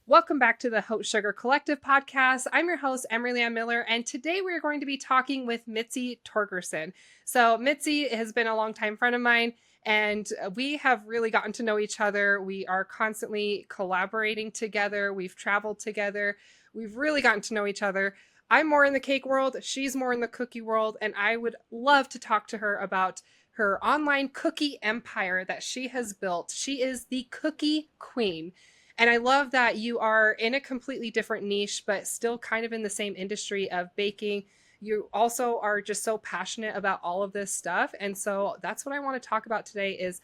Welcome back to the Haute Sugar Collective podcast. I'm your host, Emery Ann Miller, and today we're going to be talking with Mitzi Torgersen. So Mitzi has been a longtime friend of mine, and we have really gotten to know each other. We are constantly collaborating together. We've traveled together. We've really gotten to know each other. I'm more in the cake world. She's more in the cookie world, and I would love to talk to her about her online cookie empire that she has built. She is the cookie queen. And I love that you are in a completely different niche, but still kind of in the same industry of baking. You also are just so passionate about all of this stuff. And so that's what I want to talk about today is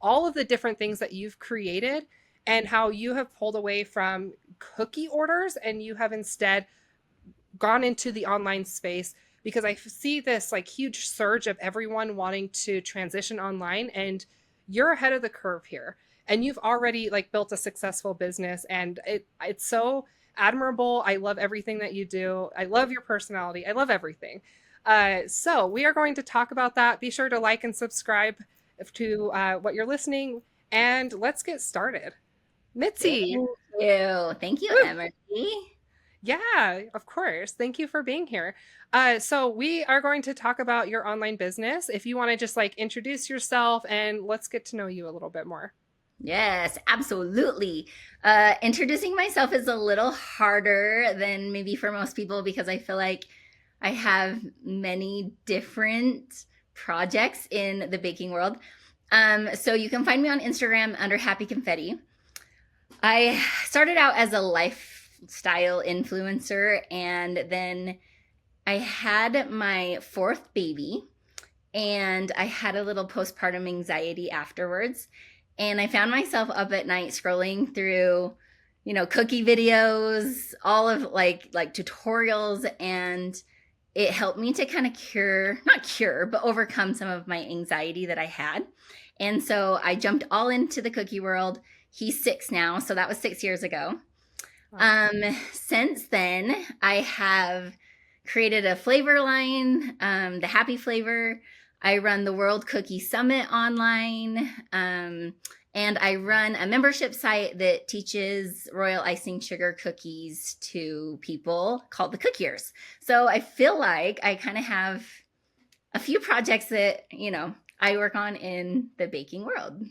all of the different things that you've created and how you have pulled away from cookie orders and you have instead gone into the online space, because I see this like huge surge of everyone wanting to transition online, and you're ahead of the curve here, and you've already like built a successful business, and it's so admirable. I love everything that you do. I love your personality. I love everything. So we are going to talk about that. Be sure to like and subscribe to what you're listening, and let's get started. Mitzi. Thank you, Woo! Emily. Yeah, of course. Thank you for being here. So we are going to talk about your online business. If you want to just like introduce yourself and let's get to know you a little bit more. Yes, absolutely. Introducing myself is a little harder than maybe for most people because I feel like I have many different projects in the baking world. So you can find me on Instagram under Happy Confetti. I started out as a lifestyle influencer, and then I had my fourth baby, and I had a little postpartum anxiety afterwards. And I found myself up at night scrolling through, cookie videos, all of like tutorials, and it helped me to kind of not cure, but overcome some of my anxiety that I had. And so I jumped all into the cookie world. He's 6 now, so that was 6 years ago. Wow. Since then, I have created a flavor line, the Happy Flavor. I run the World Cookie Summit online, and I run a membership site that teaches royal icing sugar cookies to people called the Cookiers. So I feel like I kind of have a few projects that, I work on in the baking world.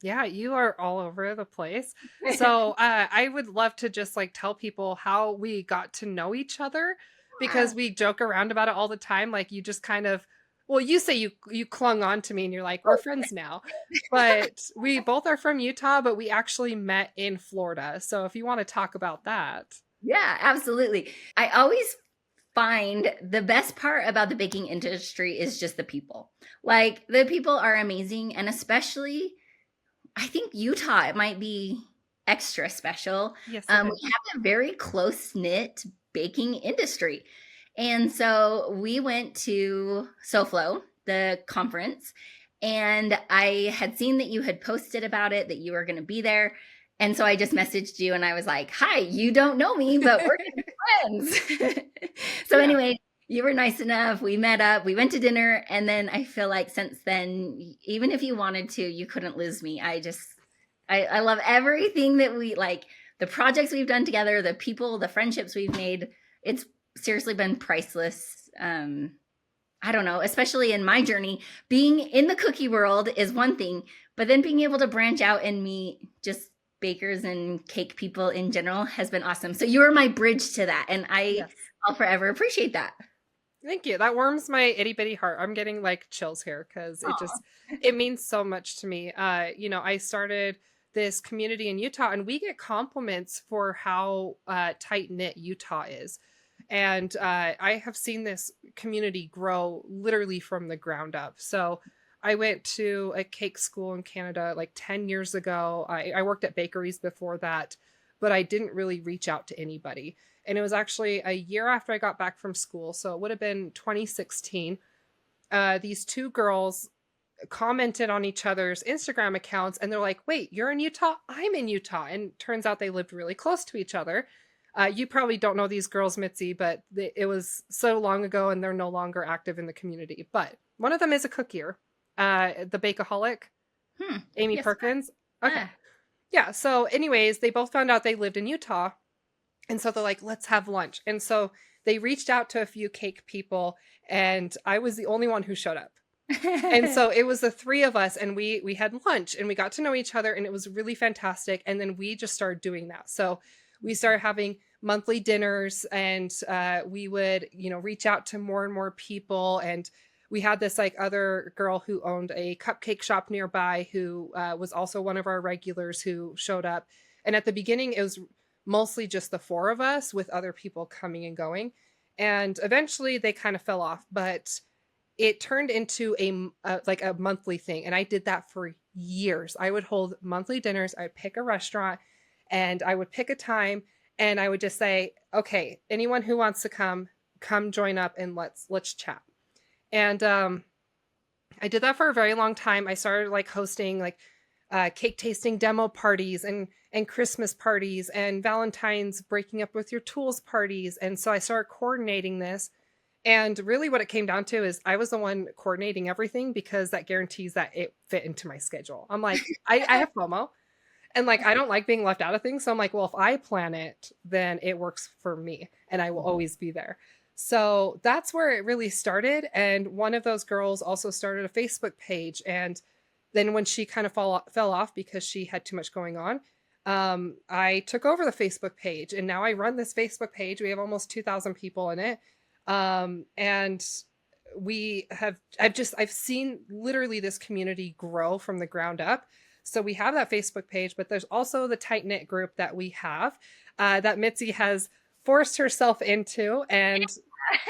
Yeah, you are all over the place. So I would love to just like tell people how we got to know each other, because we joke around about it all the time. Like you just kind of, well, you say you clung on to me and you're like, we're friends now. But we both are from Utah, but we actually met in Florida. So if you want to talk about that. Yeah, absolutely. I always find the best part about the baking industry is just the people. Like the people are amazing, and especially I think Utah, it might be extra special. Yes, it is. We have a very close knit baking industry. And so we went to SoFlo, the conference, and I had seen that you had posted about it, that you were going to be there. And so I just messaged you and I was like, hi, you don't know me, but we're gonna be friends. So Yeah. anyway, you were nice enough. We met up, we went to dinner. And then I feel like since then, even if you wanted to, you couldn't lose me. I love everything that we like, the projects we've done together, the people, the friendships we've made. It's seriously been priceless. I don't know, especially in my journey, being in the cookie world is one thing, but then being able to branch out and meet just bakers and cake people in general has been awesome. So you are my bridge to that. And Yes. I'll forever appreciate that. Thank you. That warms my itty bitty heart. I'm getting like chills here because it means so much to me. I started this community in Utah, and we get compliments for how tight knit Utah is. And I have seen this community grow literally from the ground up. So I went to a cake school in Canada like 10 years ago. I worked at bakeries before that, but I didn't really reach out to anybody. And it was actually a year after I got back from school. So it would have been 2016. These two girls commented on each other's Instagram accounts, and they're like, wait, you're in Utah? I'm in Utah. And turns out they lived really close to each other. You probably don't know these girls, Mitzi, but it was so long ago and they're no longer active in the community. But one of them is a cookier, the Bakeaholic, Hmm. Amy Yes. Perkins. Okay. Ah. Yeah. So anyways, they both found out they lived in Utah. And so they're like, let's have lunch. And so they reached out to a few cake people, and I was the only one who showed up. And so it was the three of us, and we had lunch and we got to know each other, and it was really fantastic. And then we just started doing that. So we started having monthly dinners, and we would, reach out to more and more people. And we had this like other girl who owned a cupcake shop nearby who was also one of our regulars who showed up. And at the beginning, it was mostly just the four of us with other people coming and going. And eventually they kind of fell off, but it turned into like a monthly thing. And I did that for years. I would hold monthly dinners. I would pick a restaurant and I would pick a time, and I would just say, okay, anyone who wants to come join up and let's chat. And I did that for a very long time. I started like hosting like cake tasting demo parties and Christmas parties and Valentine's breaking up with your tools parties. And so I started coordinating this. And really what it came down to is I was the one coordinating everything because that guarantees that it fit into my schedule. I'm like, I have FOMO, and like, I don't like being left out of things. So I'm like, well, if I plan it, then it works for me and I will always be there. So that's where it really started. And one of those girls also started a Facebook page. And then when she kind of fell off because she had too much going on, I took over the Facebook page, and now I run this Facebook page. We have almost 2,000 people in it. And I've seen literally this community grow from the ground up. So we have that Facebook page, but there's also the tight knit group that we have, that Mitzi has forced herself into. And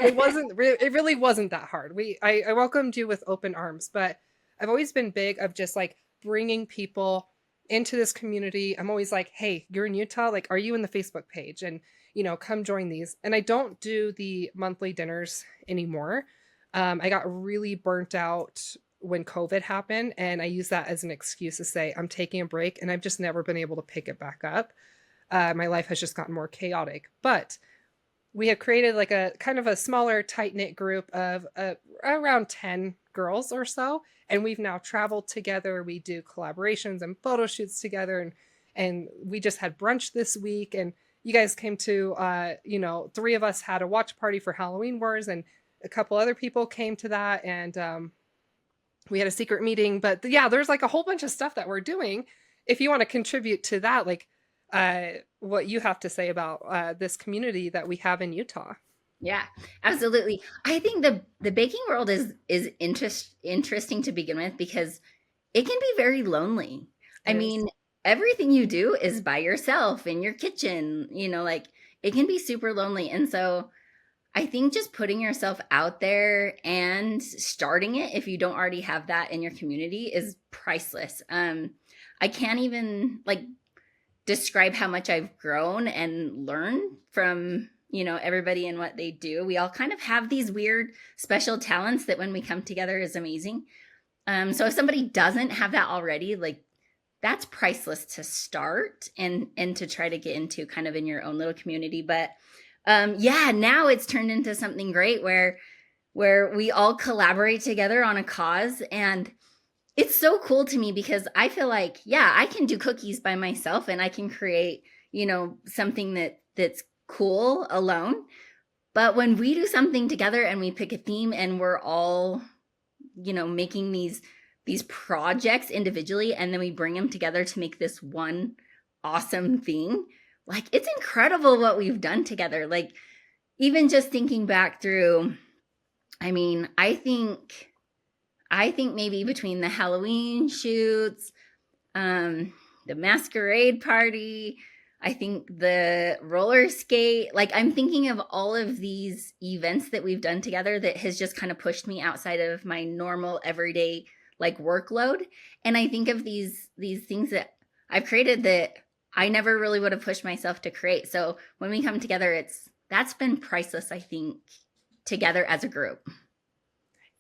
it really wasn't that hard. I welcomed you with open arms, but I've always been big of just like bringing people into this community. I'm always like, hey, you're in Utah. Like, are you in the Facebook page? And, come join these. And I don't do the monthly dinners anymore. I got really burnt out when COVID happened, and I use that as an excuse to say I'm taking a break, and I've just never been able to pick it back up. My life has just gotten more chaotic, but we have created like a kind of a smaller tight knit group of around 10 girls or so. And we've now traveled together. We do collaborations and photo shoots together. And we just had brunch this week. And you guys came to, three of us had a watch party for Halloween Wars, and a couple other people came to that. And we had a secret meeting. But yeah, there's like a whole bunch of stuff that we're doing. If you want to contribute to that, like what you have to say about this community that we have in Utah. Yeah, absolutely. I think the baking world is interesting to begin with because it can be very lonely. I mean, everything you do is by yourself in your kitchen, like it can be super lonely. And so I think just putting yourself out there and starting it, if you don't already have that in your community, is priceless. I can't even like describe how much I've grown and learned from, everybody and what they do. We all kind of have these weird special talents that when we come together is amazing. So if somebody doesn't have that already, like that's priceless to start and to try to get into kind of in your own little community. But now it's turned into something great where we all collaborate together on a cause. And it's so cool to me because I feel like, yeah, I can do cookies by myself and I can create, something that's cool alone. But when we do something together and we pick a theme and we're all, making these projects individually, and then we bring them together to make this one awesome thing, like it's incredible what we've done together. Like even just thinking back through, I mean, I think maybe between the Halloween shoots, the masquerade party, I think the roller skate, like I'm thinking of all of these events that we've done together that has just kind of pushed me outside of my normal everyday like workload. And I think of these things that I've created that I never really would have pushed myself to create. So when we come together, that's been priceless, I think, together as a group.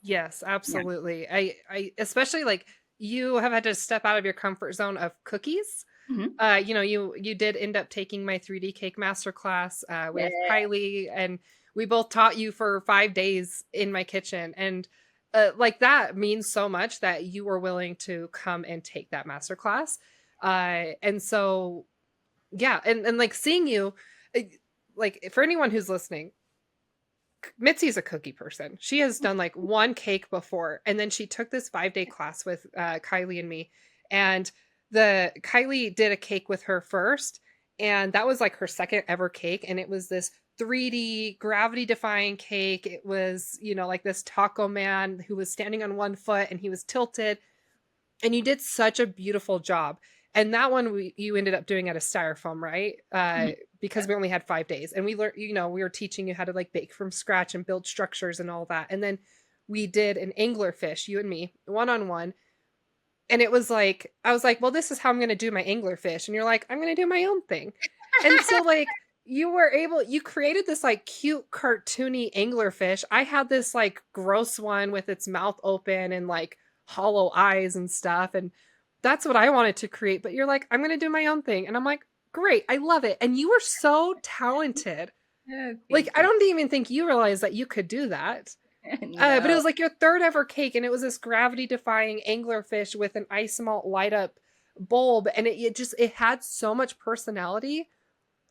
Yes, absolutely. Yeah. I especially like you have had to step out of your comfort zone of cookies. Mm-hmm. You did end up taking my 3D cake masterclass with Kylie, and we both taught you for 5 days in my kitchen. And like that means so much that you were willing to come and take that masterclass. And so, yeah. And like seeing you, like for anyone who's listening, Mitzi's a cookie person. She has done like one cake before, and then she took this 5-day class with Kylie and me. And the Kylie did a cake with her first, and that was like her second ever cake. And it was this 3D gravity defying cake. It was, like this taco man who was standing on one foot and he was tilted. And you did such a beautiful job. And that one you ended up doing at a styrofoam, right? Because we only had 5 days, and we learned, we were teaching you how to like bake from scratch and build structures and all that. And then we did an anglerfish, you and me, one-on-one. And it was like, I was like, well, this is how I'm going to do my anglerfish. And you're like, I'm going to do my own thing. And so like you created this like cute cartoony anglerfish. I had this like gross one with its mouth open and like hollow eyes and stuff. And that's what I wanted to create. But you're like, I'm going to do my own thing. And I'm like, great. I love it. And you were so talented. Oh, Like, thank I you. don't even think you realized that you could do that. But it No. was like your third ever cake, and it was this gravity defying anglerfish with an ice melt light up bulb. And it had so much personality.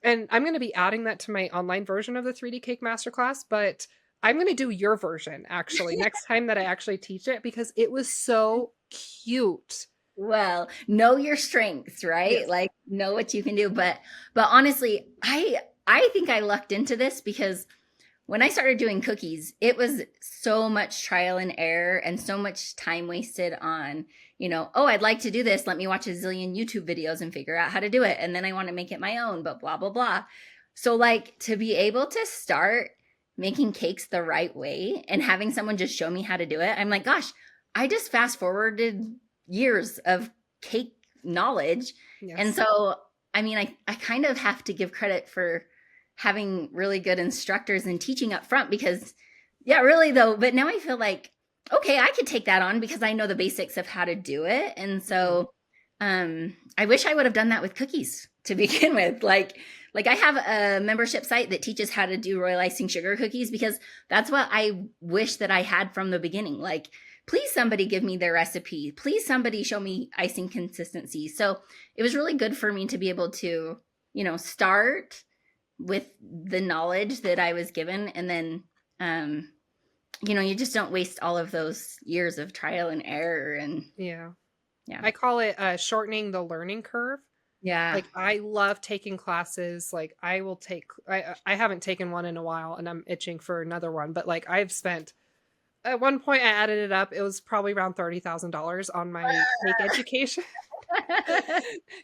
And I'm going to be adding that to my online version of the 3D cake masterclass, but I'm going to do your version actually next time that I actually teach it, because it was so cute. Well, know your strengths, right? Yes. Like know what you can do. But honestly, I think I lucked into this because when I started doing cookies, it was so much trial and error and so much time wasted on, oh, I'd like to do this. Let me watch a zillion YouTube videos and figure out how to do it. And then I want to make it my own, but blah, blah, blah. So like to be able to start making cakes the right way and having someone just show me how to do it, I'm like, gosh, I just fast forwarded years of cake knowledge. Yes. And so, I mean, I kind of have to give credit for having really good instructors and teaching up front because, yeah, really though. But now I feel like, okay, I could take that on because I know the basics of how to do it. And so I wish I would have done that with cookies to begin with. Like I have a membership site that teaches how to do royal icing sugar cookies because that's what I wish that I had from the beginning. Like, please somebody give me their recipe. Please somebody show me icing consistency. So it was really good for me to be able to, start with the knowledge that I was given. And then, you just don't waste all of those years of trial and error. And Yeah. yeah, I call it shortening the learning curve. yeah. Like I love taking classes. Like I haven't taken one in a while and I'm itching for another one, but like I've spent, at one point I added it up, it was probably around $30,000 on my cake education.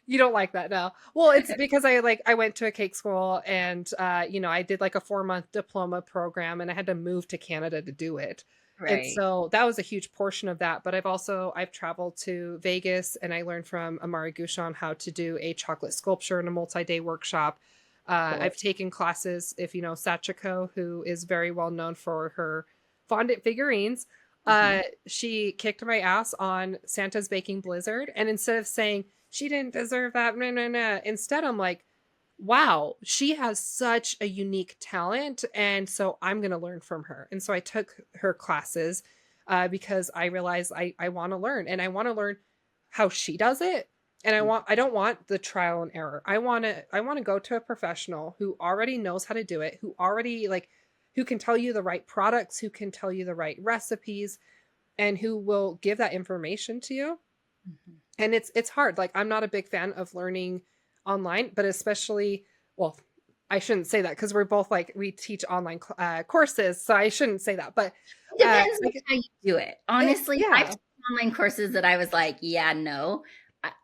You don't like that, no. Well, it's because I went to a cake school and I did like a 4-month diploma program and I had to move to Canada to do it. And Right. so that was a huge portion of that. But I've traveled to Vegas and I learned from Amari Gouchon how to do a chocolate sculpture in a multi-day workshop. Cool. I've taken classes, if you know Sachiko, who is very well known for her fondant figurines. She kicked my ass on Santa's Baking Blizzard. And instead of saying, she didn't deserve that, no, no, no, instead I'm like, wow, she has such a unique talent. And so I'm going to learn from her. And so I took her classes because I realized I want to learn, and I want to learn how she does it. And I don't want the trial and error. I want to go to a professional who already knows how to do it, who already who can tell you the right products, who can tell you the right recipes, and who will give that information to you. And it's hard. Like I'm not a big fan of learning online, but especially, well, I shouldn't say that because we're both we teach online courses, so I shouldn't say that. But It depends on how you do it. Honestly, yeah. I've taken online courses that I was like, yeah, no.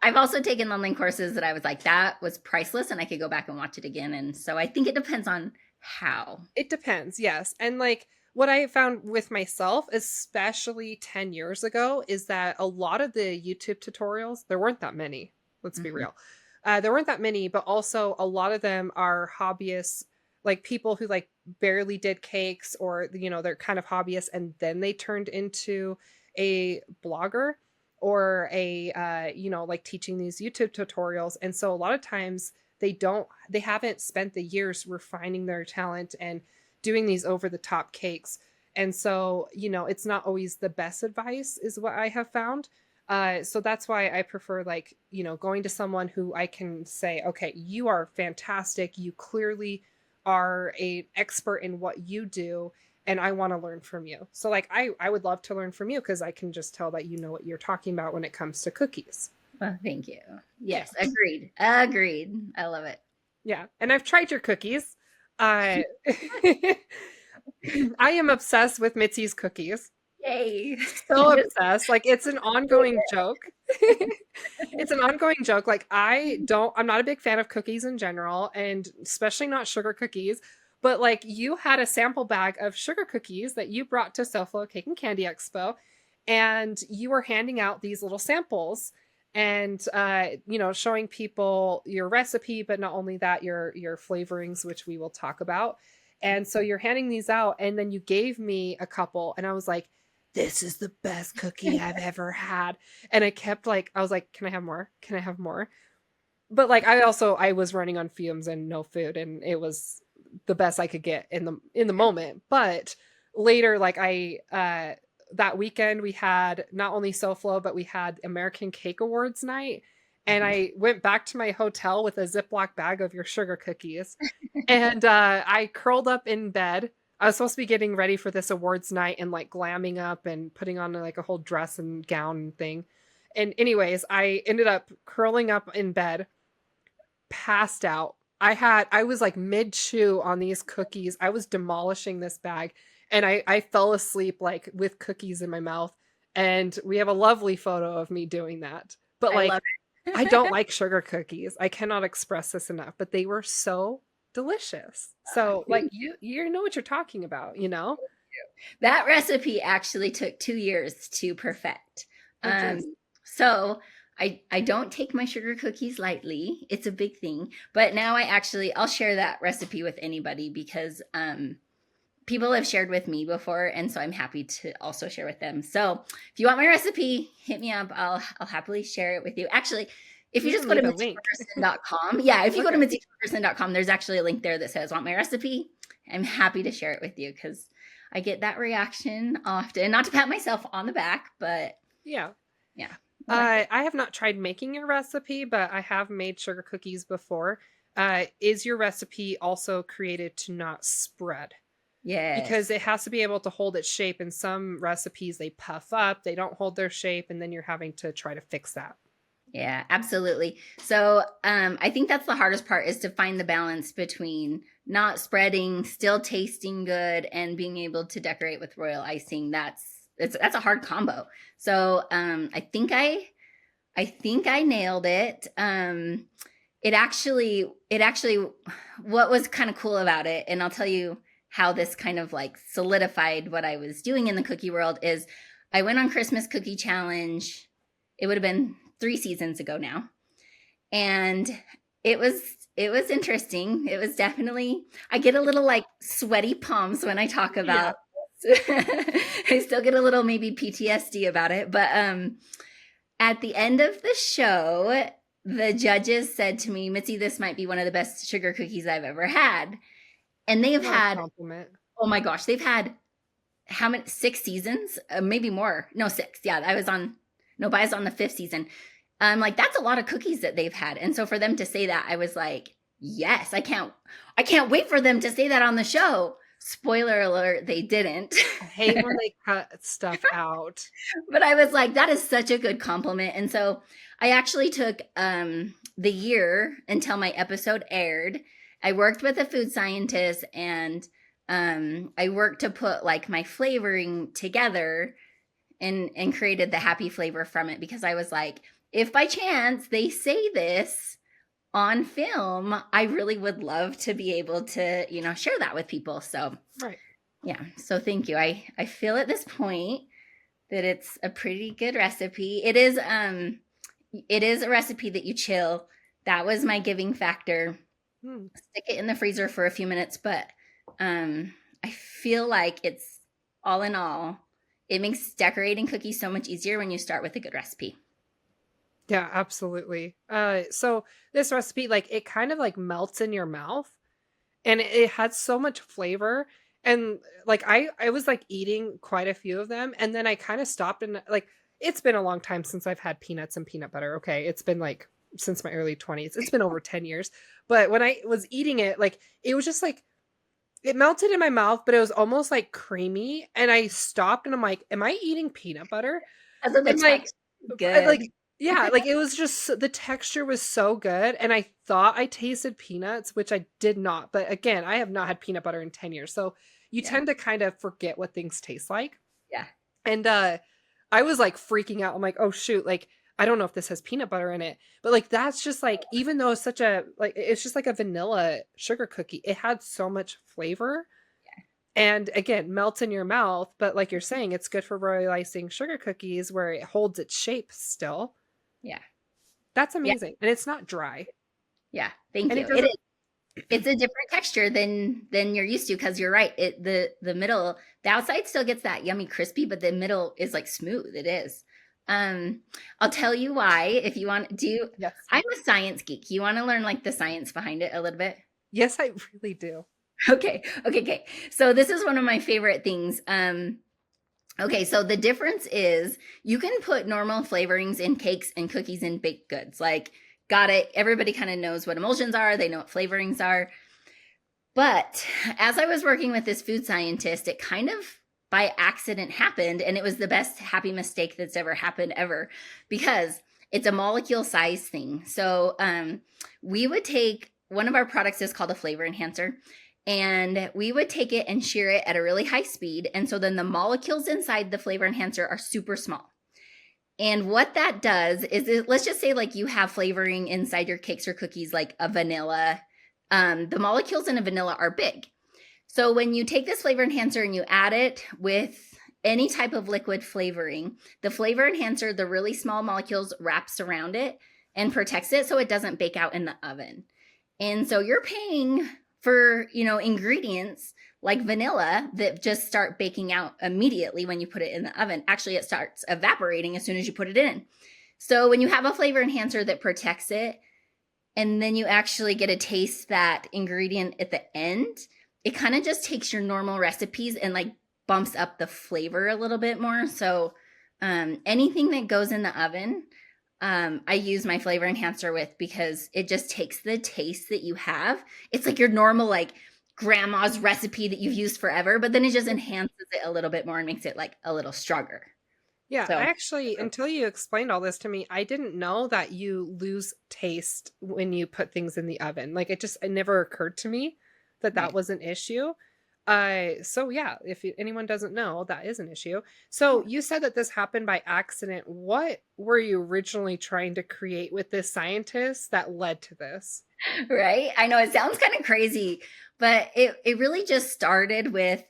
I've also taken online courses that I was like, that was priceless, and I could go back and watch it again. And so I think it depends on how. It depends, yes. And what I found with myself, especially 10 years ago, is that a lot of the YouTube tutorials, there weren't that many. Let's be real. There weren't that many, but also a lot of them are hobbyists, like people who barely did cakes, or, they're kind of hobbyists and then they turned into a blogger or teaching these YouTube tutorials. And so a lot of times they haven't spent the years refining their talent and doing these over the top cakes. And so, it's not always the best advice is what I have found. So that's why I prefer, like, going to someone who I can say, okay, you are fantastic. You clearly are an expert in what you do, and I want to learn from you. So like I would love to learn from you because I can just tell that you know what you're talking about when it comes to cookies. Well, thank you. Yeah. Yes, agreed. Agreed. I love it. Yeah. And I've tried your cookies. Uh I am obsessed with Mitzi's cookies. Yay. So obsessed. Like it's an ongoing joke. It's an ongoing joke. Like I'm not a big fan of cookies in general, and especially not sugar cookies. But like you had a sample bag of sugar cookies that you brought to SoFlo Cake and Candy Expo, and you were handing out these little samples and showing people your recipe, but not only that, your flavorings, which we will talk about. And so you're handing these out, and then you gave me a couple, and I was like, this is the best cookie I've ever had. And I was like, can I have more? Can I have more? But like I was running on fumes and no food, and it was the best I could get in the moment. But later, like that weekend we had not only SoFlo, but we had American Cake Awards night. And I went back to my hotel with a Ziploc bag of your sugar cookies. And I curled up in bed. I was supposed to be getting ready for this awards night and like glamming up and putting on like a whole dress and gown thing. And anyways, I ended up curling up in bed, passed out. I was like mid chew on these cookies. I was demolishing this bag, and I fell asleep like with cookies in my mouth. And we have a lovely photo of me doing that. But I like love I don't it. like sugar cookies. I cannot express this enough, but they were so delicious. So like you know what you're talking about, you know? That recipe actually took 2 years to perfect. Oh geez. So I don't take my sugar cookies lightly. It's a big thing. But now I'll share that recipe with anybody because people have shared with me before, and so I'm happy to also share with them. So if you want my recipe, hit me up. I'll happily share it with you. Actually, if you just go to Need a link. mitzitorgersen.com, yeah, if you go to Okay. mitzitorgersen.com, there's actually a link there that says want my recipe. I'm happy to share it with you because I get that reaction often. Not to pat myself on the back, but Yeah. yeah. I I have not tried making your recipe, but I have made sugar cookies before. Is your recipe also created to not spread? Because Yes. it has to be able to hold its shape. In some recipes, they puff up, they don't hold their shape, and then you're having to try to fix that. Yeah, absolutely. So I think that's the hardest part is to find the balance between not spreading, still tasting good, and being able to decorate with royal icing. That's a hard combo. So I think I nailed it. It actually what was kind of cool about it, and I'll tell you how this kind of like solidified what I was doing in the cookie world is I went on Christmas Cookie Challenge. It would have been 3 seasons ago now. And it was it was interesting. It was definitely I get a little like sweaty palms when I talk Yeah. about this. I still get a little maybe PTSD about it, but at the end of the show, the judges said to me, Mitzi, this might be one of the best sugar cookies I've ever had. And they've What a had, compliment. oh my gosh, they've had how many, 6 seasons? Maybe more. No, six. Yeah, I was on the fifth season. I'm like, that's a lot of cookies that they've had. And so for them to say that, I was like, yes, I can't wait for them to say that on the show. Spoiler alert, they didn't. I hate when they cut stuff out. But I was like, that is such a good compliment. And so I actually took the year until my episode aired. I worked with a food scientist and I worked to put like my flavoring together and created the happy flavor from it because I was like, if by chance they say this on film, I really would love to be able to, share that with people. So Right. yeah, so thank you. I feel at this point that it's a pretty good recipe. It is a recipe that you chill. That was my giving factor. Hmm. Stick it in the freezer for a few minutes, but I feel like it's all in all, it makes decorating cookies so much easier when you start with a good recipe. Yeah, absolutely. So this recipe, like it kind of like melts in your mouth, and it had so much flavor. And like I was like eating quite a few of them, and then I kind of stopped, and like it's been a long time since I've had peanuts and peanut butter. Okay. It's been like since my early 20s. It's been over 10 years. But when I was eating it, like it was just like it melted in my mouth, but it was almost like creamy. And I stopped and I'm like, am I eating peanut butter? Because of the And like, texture. Good. like, yeah, like it was just the texture was so good. And I thought I tasted peanuts, which I did not. But again, I have not had peanut butter in 10 years. So you Yeah. tend to kind of forget what things taste like. Yeah. And I was like freaking out. I'm like, oh shoot, like I don't know if this has peanut butter in it. But like that's just like, even though it's such a like it's just like a vanilla sugar cookie, it had so much flavor. And again, melts in your mouth, but like you're saying, it's good for royalizing sugar cookies where it holds its shape still. Yeah. That's Yeah. amazing. And it's not dry. Yeah. Thank And you. it It doesn't is. It's a different texture than you're used to, because you're right. The middle, the outside still gets that yummy crispy, but the middle is like smooth. It is. I'll tell you why if you want. yes. I'm a science geek. You want to learn like the science behind it a little bit? Yes, I really do. Okay. So this is one of my favorite things. Okay, so the difference is you can put normal flavorings in cakes and cookies and baked goods. Like, got it. Everybody kind of knows what emulsions are. They know what flavorings are. But as I was working with this food scientist, it kind of by accident happened. And it was the best happy mistake that's ever happened ever, because it's a molecule size thing. So we would take, one of our products is called a flavor enhancer. And we would take it and shear it at a really high speed. And so then the molecules inside the flavor enhancer are super small. And what that does is, let's just say like you have flavoring inside your cakes or cookies, like a vanilla. The molecules in a vanilla are big. So when you take this flavor enhancer and you add it with any type of liquid flavoring, the flavor enhancer, the really small molecules, wraps around it and protects it so it doesn't bake out in the oven. And so you're paying for, ingredients like vanilla that just start baking out immediately when you put it in the oven. Actually, it starts evaporating as soon as you put it in. So when you have a flavor enhancer that protects it, and then you actually get to taste that ingredient at the end, it kind of just takes your normal recipes and like bumps up the flavor a little bit more. So anything that goes in the oven, I use my flavor enhancer with, because it just takes the taste that you have. It's like your normal, like grandma's recipe that you've used forever, but then it just enhances it a little bit more and makes it like a little stronger. Yeah, So I actually, until you explained all this to me, I didn't know that you lose taste when you put things in the oven. Like it never occurred to me that right. was an issue. So yeah, if anyone doesn't know, that is an issue. So you said that this happened by accident. What were you originally trying to create with this scientist that led to this? Right? I know it sounds kind of crazy, but it really just started with,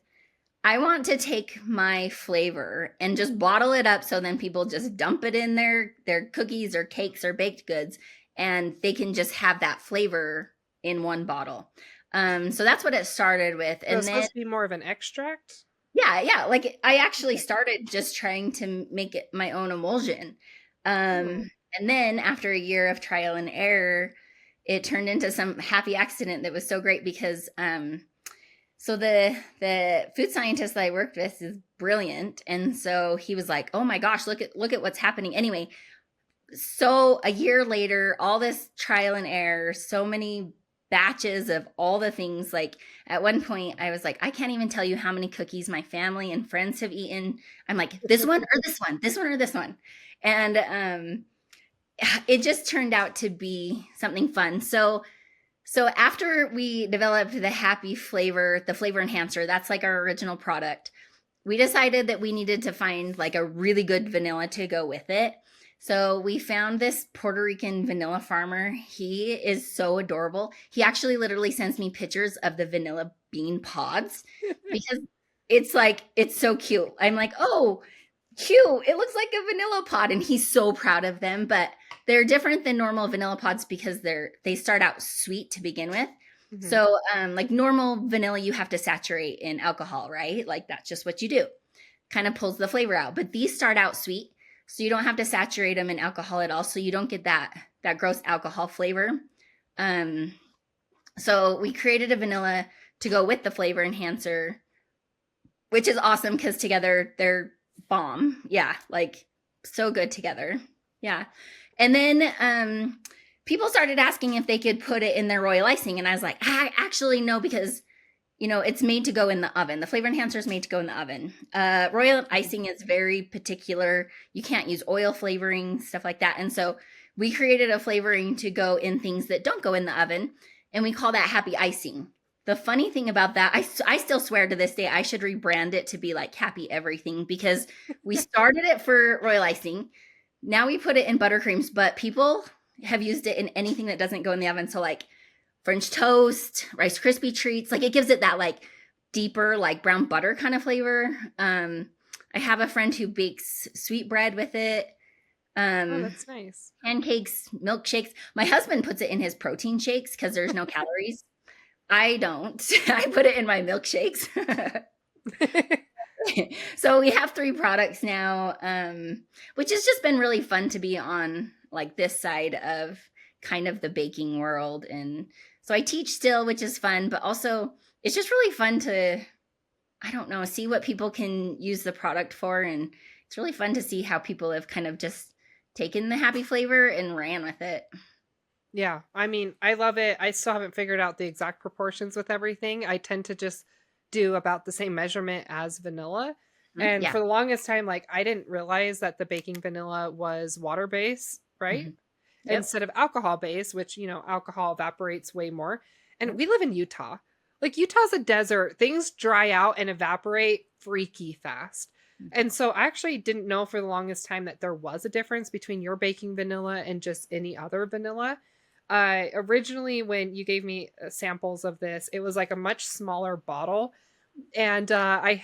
I want to take my flavor and just bottle it up, so then people just dump it in their cookies or cakes or baked goods, and they can just have that flavor in one bottle. So that's what it started with. So And it's then supposed to be more of an extract? yeah, like I actually started just trying to make it my own emulsion. And then after a year of trial and error, it turned into some happy accident that was so great, because so the food scientist that I worked with is brilliant. And so he was like, oh my gosh, look at what's happening. Anyway, so a year later, all this trial and error, so many batches of all the things. Like at one point I was like, I can't even tell you how many cookies my family and friends have eaten. I'm like, this one or this one, this one or this one. And it just turned out to be something fun. So after we developed the happy flavor, the flavor enhancer, that's like our original product, we decided that we needed to find like a really good vanilla to go with it. So we found this Puerto Rican vanilla farmer. He is so adorable. He actually literally sends me pictures of the vanilla bean pods, because it's so cute. I'm like, oh, cute. It looks like a vanilla pod. And he's so proud of them. But they're different than normal vanilla pods because they start out sweet to begin with. Mm-hmm. So like normal vanilla, you have to saturate in alcohol, right? Like that's just what you do. Kind of pulls the flavor out. But these start out sweet. So you don't have to saturate them in alcohol at all. So you don't get that gross alcohol flavor. So we created a vanilla to go with the flavor enhancer, which is awesome because together they're bomb. Yeah, like so good together. Yeah. And then people started asking if they could put it in their royal icing. And I was like, actually, no, because, it's made to go in the oven. The flavor enhancer is made to go in the oven. Royal icing is very particular. You can't use oil flavoring, stuff like that. And so we created a flavoring to go in things that don't go in the oven. And we call that happy icing. The funny thing about that, I still swear to this day, I should rebrand it to be like happy everything, because we started it for royal icing. Now we put it in buttercreams, but people have used it in anything that doesn't go in the oven. So like French toast, Rice Krispie treats, like it gives it that like deeper, like brown butter kind of flavor. I have a friend who bakes sweet bread with it. Oh, that's nice. Pancakes, milkshakes. My husband puts it in his protein shakes because there's no calories. I don't. I put it in my milkshakes. So we have 3 products now, which has just been really fun to be on like this side of kind of the baking world. And so I teach still, which is fun, but also it's just really fun to, I don't know, see what people can use the product for. And it's really fun to see how people have kind of just taken the happy flavor and ran with it. Yeah, I mean, I love it. I still haven't figured out the exact proportions with everything. I tend to just do about the same measurement as vanilla. And for the longest time, like I didn't realize that the baking vanilla was water based, right? Mm-hmm. Yep. Instead of alcohol based, which, alcohol evaporates way more. And we live in Utah. Like Utah's a desert. Things dry out and evaporate freaky fast. And so I actually didn't know for the longest time that there was a difference between your baking vanilla and just any other vanilla. Originally, when you gave me samples of this, it was like a much smaller bottle. And I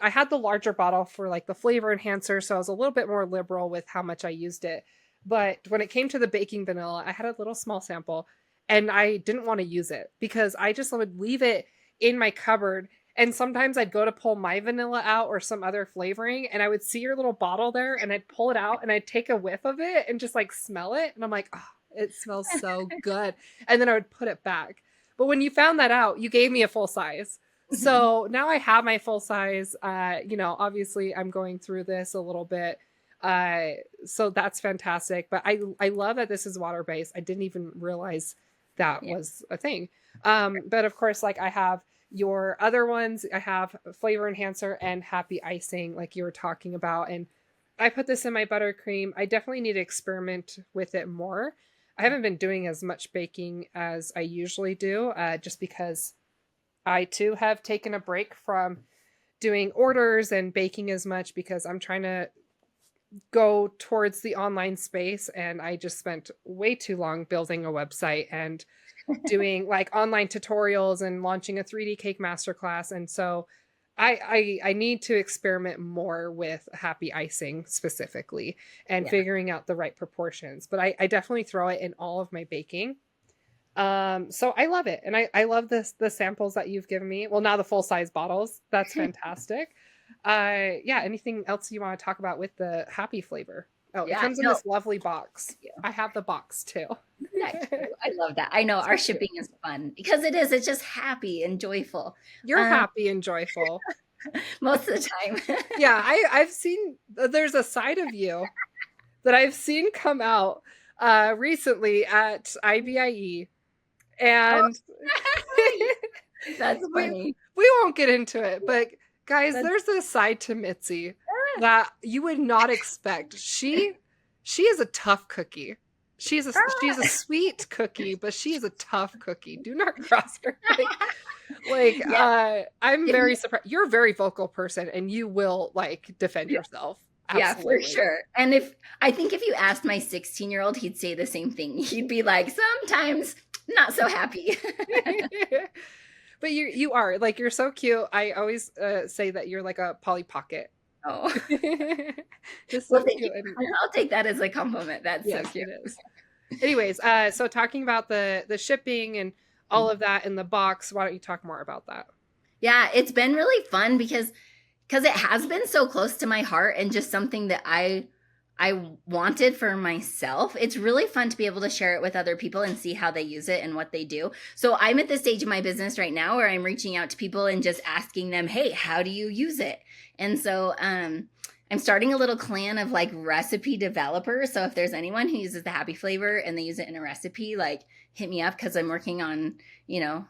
had the larger bottle for like the flavor enhancer. So I was a little bit more liberal with how much I used it. But when it came to the baking vanilla, I had a little small sample and I didn't want to use it because I just would leave it in my cupboard. And sometimes I'd go to pull my vanilla out or some other flavoring and I would see your little bottle there and I'd pull it out and I'd take a whiff of it and just like smell it. And I'm like, oh, it smells so good. And then I would put it back. But when you found that out, you gave me a full size. So now I have my full size. Obviously I'm going through this a little bit. So that's fantastic. But I love that this is water-based. I didn't even realize that was a thing. But of course, like I have your other ones. I have flavor enhancer and happy icing like you were talking about. And I put this in my buttercream. I definitely need to experiment with it more. I haven't been doing as much baking as I usually do, just because I too have taken a break from doing orders and baking as much because I'm trying to go towards the online space. And I just spent way too long building a website and doing like online tutorials and launching a 3D cake masterclass. And so I need to experiment more with happy icing specifically and figuring out the right proportions. But I definitely throw it in all of my baking. So I love it. And I love the samples that you've given me. Well, now the full size bottles. That's fantastic. Anything else you want to talk about with the happy flavor? Oh, it comes in this lovely box. I have the box too. I love that. I know our shipping is fun because it's just happy and joyful. You're happy and joyful. Most of the time. Yeah, I've seen, there's a side of you that I've seen come out recently at IBIE. And that's funny. We won't get into it, but guys, there's a side to Mitzi that you would not expect. She is a tough cookie. She's a sweet cookie, but she is a tough cookie. Do not cross her. I'm very surprised. You're a very vocal person and you will like defend yourself. Absolutely. Yeah, for sure. And if you asked my 16-year-old, he'd say the same thing. He'd be like, sometimes not so happy. But you are like, you're so cute. I always say that you're like a Polly Pocket. Oh, just so cute. I'll take that as a compliment. That's so cute. It is. Anyways, so talking about the shipping and all of that in the box, why don't you talk more about that? Yeah, it's been really fun because it has been so close to my heart and just something that I wanted for myself. It's really fun to be able to share it with other people and see how they use it and what they do. So I'm at this stage of my business right now where I'm reaching out to people and just asking them, hey, how do you use it? And so I I'm starting a little clan of like recipe developers. So if there's anyone who uses the happy flavor and they use it in a recipe, like hit me up, because I'm working on,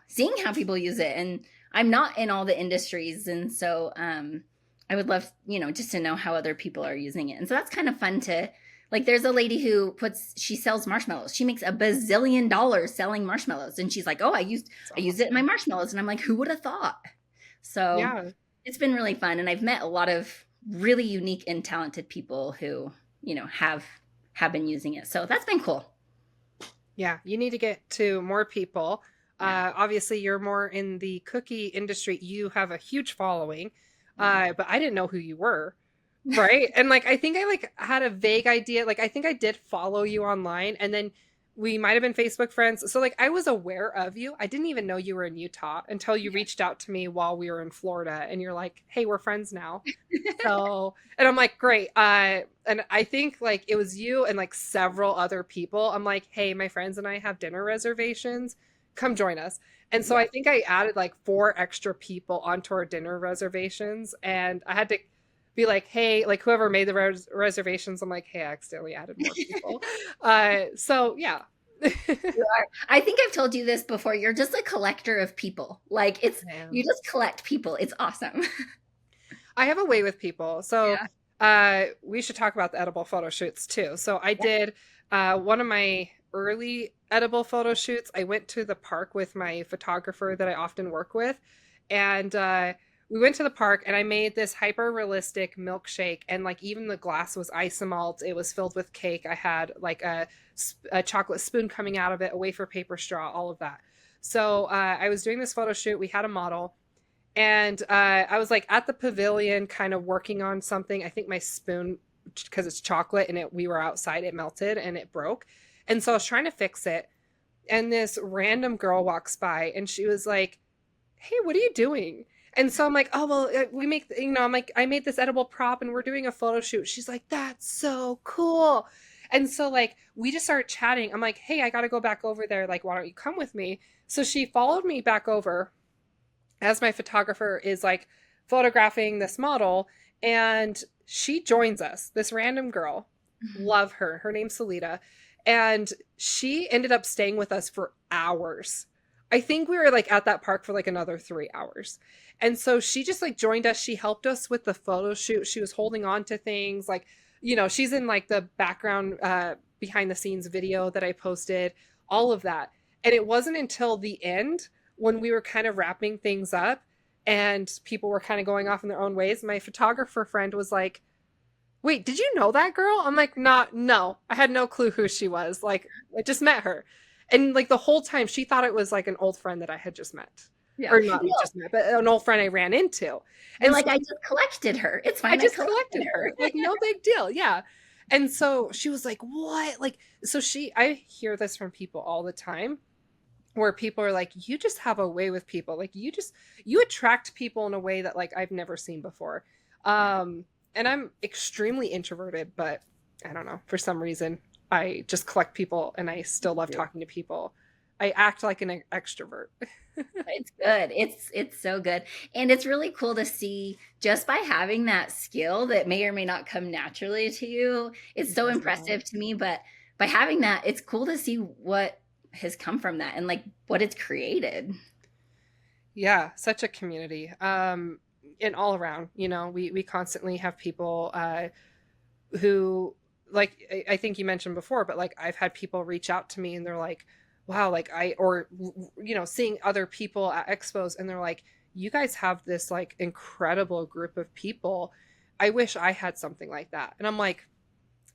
seeing how people use it. And I'm not in all the industries. And so I would love, just to know how other people are using it. And so that's kind of fun to, like, there's a lady who she sells marshmallows. She makes $1 bazillion selling marshmallows. And she's like, oh, I used it in my marshmallows. And I'm like, who would have thought? So Yeah. It's been really fun. And I've met a lot of really unique and talented people who, have been using it. So that's been cool. Yeah. You need to get to more people. Yeah. Obviously, you're more in the cookie industry. You have a huge following, but I didn't know who you were. Right. And like, I think I like had a vague idea. Like, I think I did follow you online, and then we might have been Facebook friends. So like, I was aware of you. I didn't even know you were in Utah until you reached out to me while we were in Florida, and you're like, hey, we're friends now. So, and I'm like, great. And I think like it was you and like several other people. I'm like, hey, my friends and I have dinner reservations. Come join us. And so I think I added like 4 extra people onto our dinner reservations, and I had to be like, hey, like whoever made the reservations, I'm like, hey, I accidentally added more people. So yeah. I think I've told you this before. You're just a collector of people. Like you just collect people. It's awesome. I have a way with people. So we should talk about the edible photo shoots too. So I did one of my early edible photo shoots. I went to the park with my photographer that I often work with, and we went to the park, and I made this hyper realistic milkshake, and like even the glass was isomalt. It was filled with cake. I had like a chocolate spoon coming out of it, a wafer paper straw, all of that. So I was doing this photo shoot. We had a model, and I was like at the pavilion kind of working on something. I think my spoon, because it's chocolate and we were outside, it melted and it broke. And so I was trying to fix it. And this random girl walks by, and she was like, hey, what are you doing? And so I'm like, oh, well, we make, I'm like, I made this edible prop and we're doing a photo shoot. She's like, that's so cool. And so like, we just started chatting. I'm like, hey, I got to go back over there. Like, why don't you come with me? So she followed me back over as my photographer is like photographing this model. And she joins us, this random girl. Love her. Her name's Salita. And she ended up staying with us for hours. I think we were like at that park for like another 3 hours. And so she just like joined us. She helped us with the photo shoot. She was holding on to things like, she's in like the background behind the scenes video that I posted, all of that. And it wasn't until the end when we were kind of wrapping things up and people were kind of going off in their own ways. My photographer friend was like, wait, did you know that girl? I'm like, no, I had no clue who she was. Like, I just met her. And like the whole time she thought it was like an old friend that I had just met. Yeah. Or not just met, but an old friend I ran into. And like, I just collected her. It's fine. I just collected her. Like, no big deal. Yeah. And so she was like, what? Like, so I hear this from people all the time where people are like, you just have a way with people. Like you attract people in a way that like I've never seen before. And I'm extremely introverted, but I don't know, for some reason I just collect people and I still love talking to people. I act like an extrovert. It's good. It's so good. And it's really cool to see just by having that skill that may or may not come naturally to you. It's so impressive to me, but by having that, it's cool to see what has come from that and like what it's created. Yeah, such a community. And all around, we constantly have people who, like, I think you mentioned before, but like I've had people reach out to me and they're like, wow, like seeing other people at expos and they're like, you guys have this like incredible group of people. I wish I had something like that. And I'm like,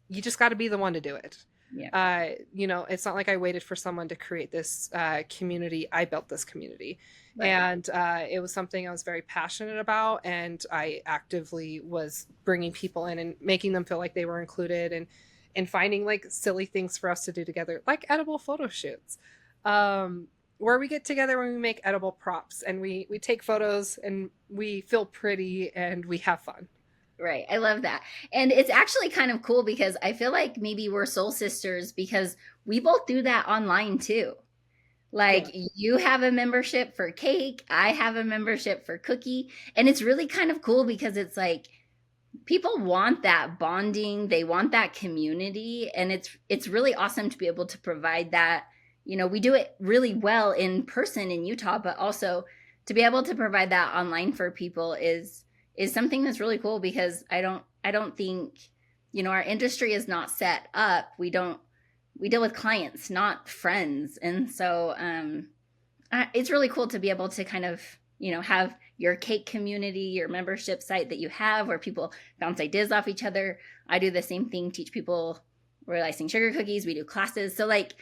you just got to be the one to do it. Yeah. It's not like I waited for someone to create this community. I built this community. Right. And it was something I was very passionate about. And I actively was bringing people in and making them feel like they were included and finding like silly things for us to do together, like edible photo shoots, where we get together when we make edible props and we take photos and we feel pretty and we have fun. Right. I love that. And it's actually kind of cool because I feel like maybe we're soul sisters because we both do that online too. Like you have a membership for cake. I have a membership for cookie. And it's really kind of cool because it's like people want that bonding, they want that community, and it's really awesome to be able to provide that. We do it really well in person in Utah, but also to be able to provide that online for people is something that's really cool, because I don't think, our industry is not set up. We deal with clients, not friends. And so it's really cool to be able to kind of, have your cake community, your membership site that you have, where people bounce ideas off each other. I do the same thing, teach people realizing sugar cookies. We do classes. So like,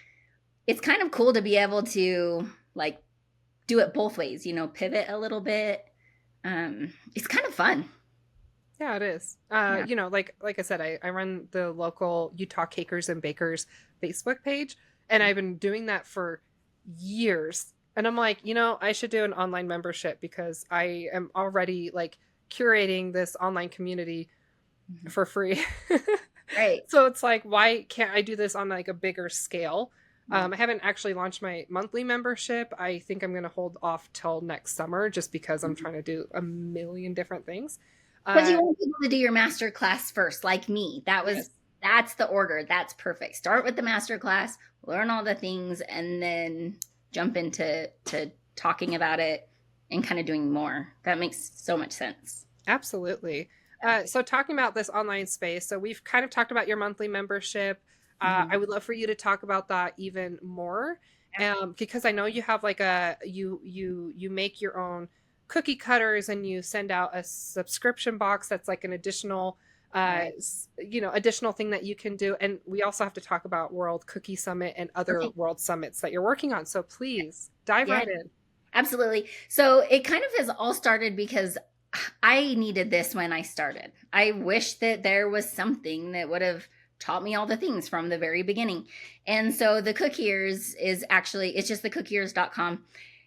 it's kind of cool to be able to like do it both ways, pivot a little bit. It's kind of fun. Yeah, it is. Yeah. Like I said, I run the local Utah Cakers and Bakers Facebook page, and I've been doing that for years. And I'm like, I should do an online membership, because I am already like curating this online community Mhm. for free. Right. So it's like, why can't I do this on like a bigger scale? Yeah. I haven't actually launched my monthly membership. I think I'm going to hold off till next summer, just because I'm trying to do a million different things. Because you Uh, want people to do your master class first, like me. yes. That's the order. That's perfect. Start with the master class, learn all the things, and then jump into talking about it and kind of doing more. That makes so much sense. Absolutely. Yeah. So talking about this online space, so we've kind of talked about your monthly membership. I Mhm. would love for you to talk about that even more, because I know you have like you make your own cookie cutters, and you send out a subscription box that's like an additional Right. additional thing that you can do. And we also have to talk about World Cookie Summit and other Okay. world summits that you're working on. So please dive Yeah, right in. absolutely. So it kind of has all started because I needed this when I started. I wish that there was something that would have taught me all the things from the very beginning. And so the Cookiers is actually, it's just the cookiers.com.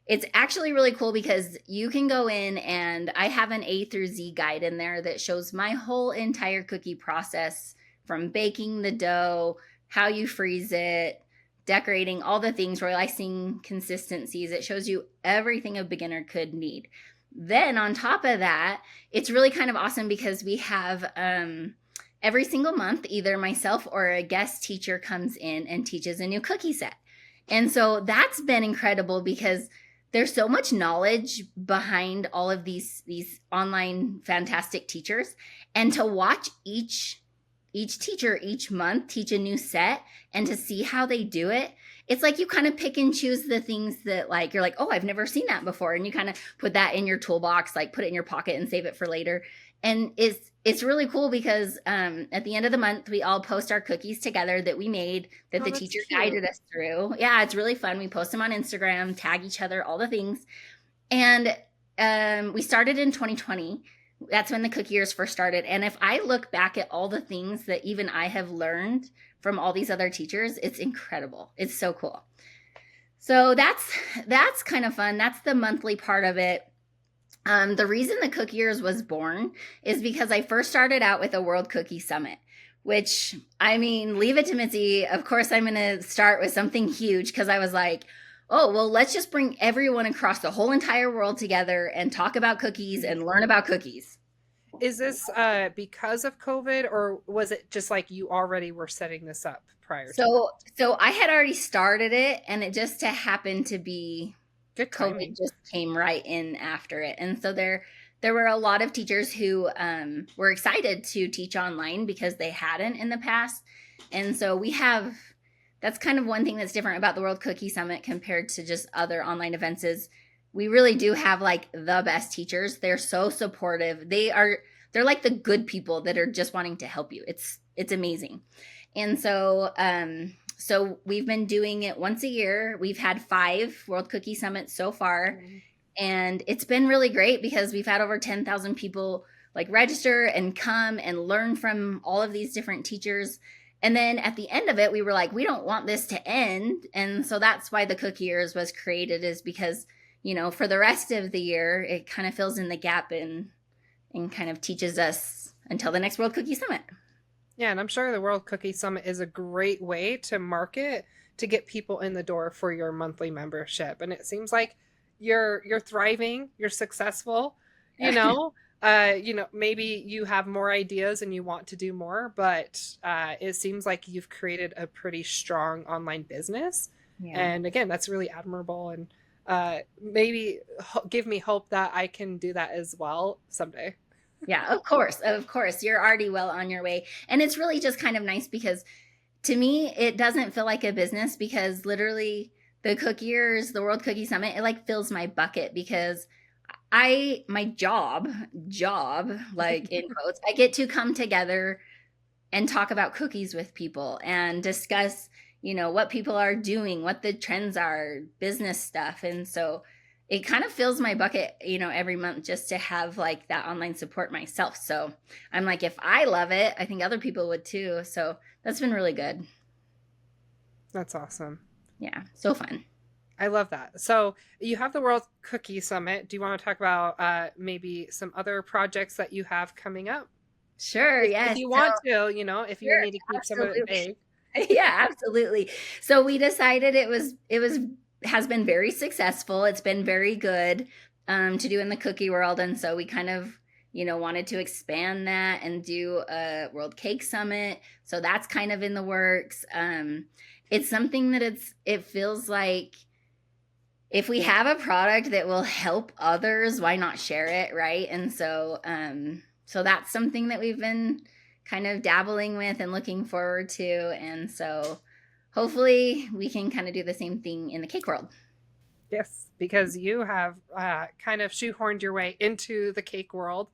It's actually really cool because you can go in, and I have an A through Z guide in there that shows my whole entire cookie process, from baking the dough, how you freeze it, decorating, all the things, royalizing, consistencies. It shows you everything a beginner could need. Then on top of that, it's really kind of awesome because we have every single month, either myself or a guest teacher comes in and teaches a new cookie set. And so that's been incredible, because there's so much knowledge behind all of these online fantastic teachers, and to watch each teacher each month teach a new set, and to see how they do it, it's like you kind of pick and choose the things that like you're like, oh, I've never seen that before, and you kind of put that in your toolbox, like put it in your pocket and save it for later. And it's really cool because at the end of the month we all post our cookies together that we made, that Oh, the that's teacher cute. guided us through. Yeah, it's really fun. We post them on Instagram, tag each other, all the things. And we started in 2020. That's when the cookie years first started. And if I look back at all the things that even I have learned from all these other teachers, it's incredible. It's so cool. So that's kind of fun. That's the monthly part of it. The reason the Cookie Years was born is because I first started out with a World Cookie Summit, which, I mean, leave it to Mitzi. Of course, I'm going to start with something huge, because I was like, oh, well, let's just bring everyone across the whole entire world together and talk about cookies and learn about cookies. Is this because of COVID, or was it just like you already were setting this up prior to that? So I had already started it, and it just happened to be Good COVID timing. just came right in after it. And so there were a lot of teachers who were excited to teach online because they hadn't in the past. And so that's kind of one thing that's different about the World Cookie Summit compared to just other online events, is we really do have like the best teachers. They're so supportive. They're like the good people that are just wanting to help you. It's amazing. And so we've been doing it once a year. We've had 5 World Cookie Summits so far, Mhm. and it's been really great because we've had over 10,000 people like register and come and learn from all of these different teachers. And then at the end of it, we were like, we don't want this to end. And so that's why the Cookie Years was created, is because, for the rest of the year, it kind of fills in the gap and kind of teaches us until the next World Cookie Summit. Yeah, and I'm sure the World Cookie Summit is a great way to market, to get people in the door for your monthly membership. And it seems like you're thriving, you're successful, you know. maybe you have more ideas and you want to do more, but it seems like you've created a pretty strong online business. Yeah. And again, that's really admirable. And maybe give me hope that I can do that as well someday. Yeah, of course. Of course. You're already well on your way. And it's really just kind of nice because to me, it doesn't feel like a business because literally the Cookiers, the World Cookie Summit, it like fills my bucket because my job, like in quotes, I get to come together and talk about cookies with people and discuss, what people are doing, what the trends are, business stuff. And so it kind of fills my bucket, every month just to have like that online support myself. So I'm like, if I love it, I think other people would too. So that's been really good. That's awesome. Yeah, so fun. I love that. So you have the World Cookie Summit. Do you want to talk about maybe some other projects that you have coming up? Sure, If yes. you want to, if you Sure, need to keep some of it absolutely. vague. Yeah, absolutely. So we decided has been very successful. It's been very good to do in the cookie world. And so we kind of, wanted to expand that and do a World Cake Summit. So that's kind of in the works. It's something that it feels like if we have a product that will help others, why not share it, right? And so so that's something that we've been kind of dabbling with and looking forward to. And so hopefully we can kind of do the same thing in the cake world. Yes, because you have kind of shoehorned your way into the cake world.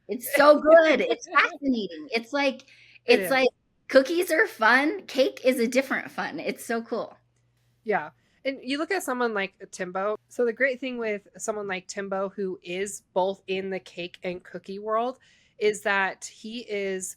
It's so good. It's fascinating. It's like It is. cookies are fun. Cake is a different fun. It's so cool. Yeah. And you look at someone like Timbo. So the great thing with someone like Timbo, who is both in the cake and cookie world, is that he is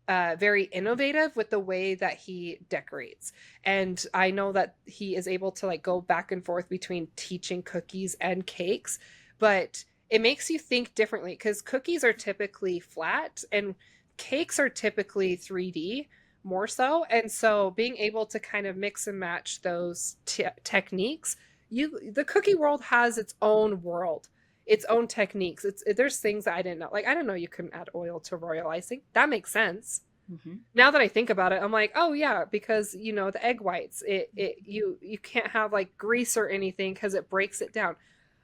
very innovative with the way that he decorates. And I know that he is able to like go back and forth between teaching cookies and cakes, but it makes you think differently because cookies are typically flat and cakes are typically 3D more so. And so being able to kind of mix and match those techniques, the cookie world has its own world, its own techniques. There's things that I didn't know. Like I didn't know you couldn't add oil to royal icing. That makes sense. Mm-hmm. Now that I think about it, I'm like, oh yeah, because the egg whites, you can't have like grease or anything because it breaks it down.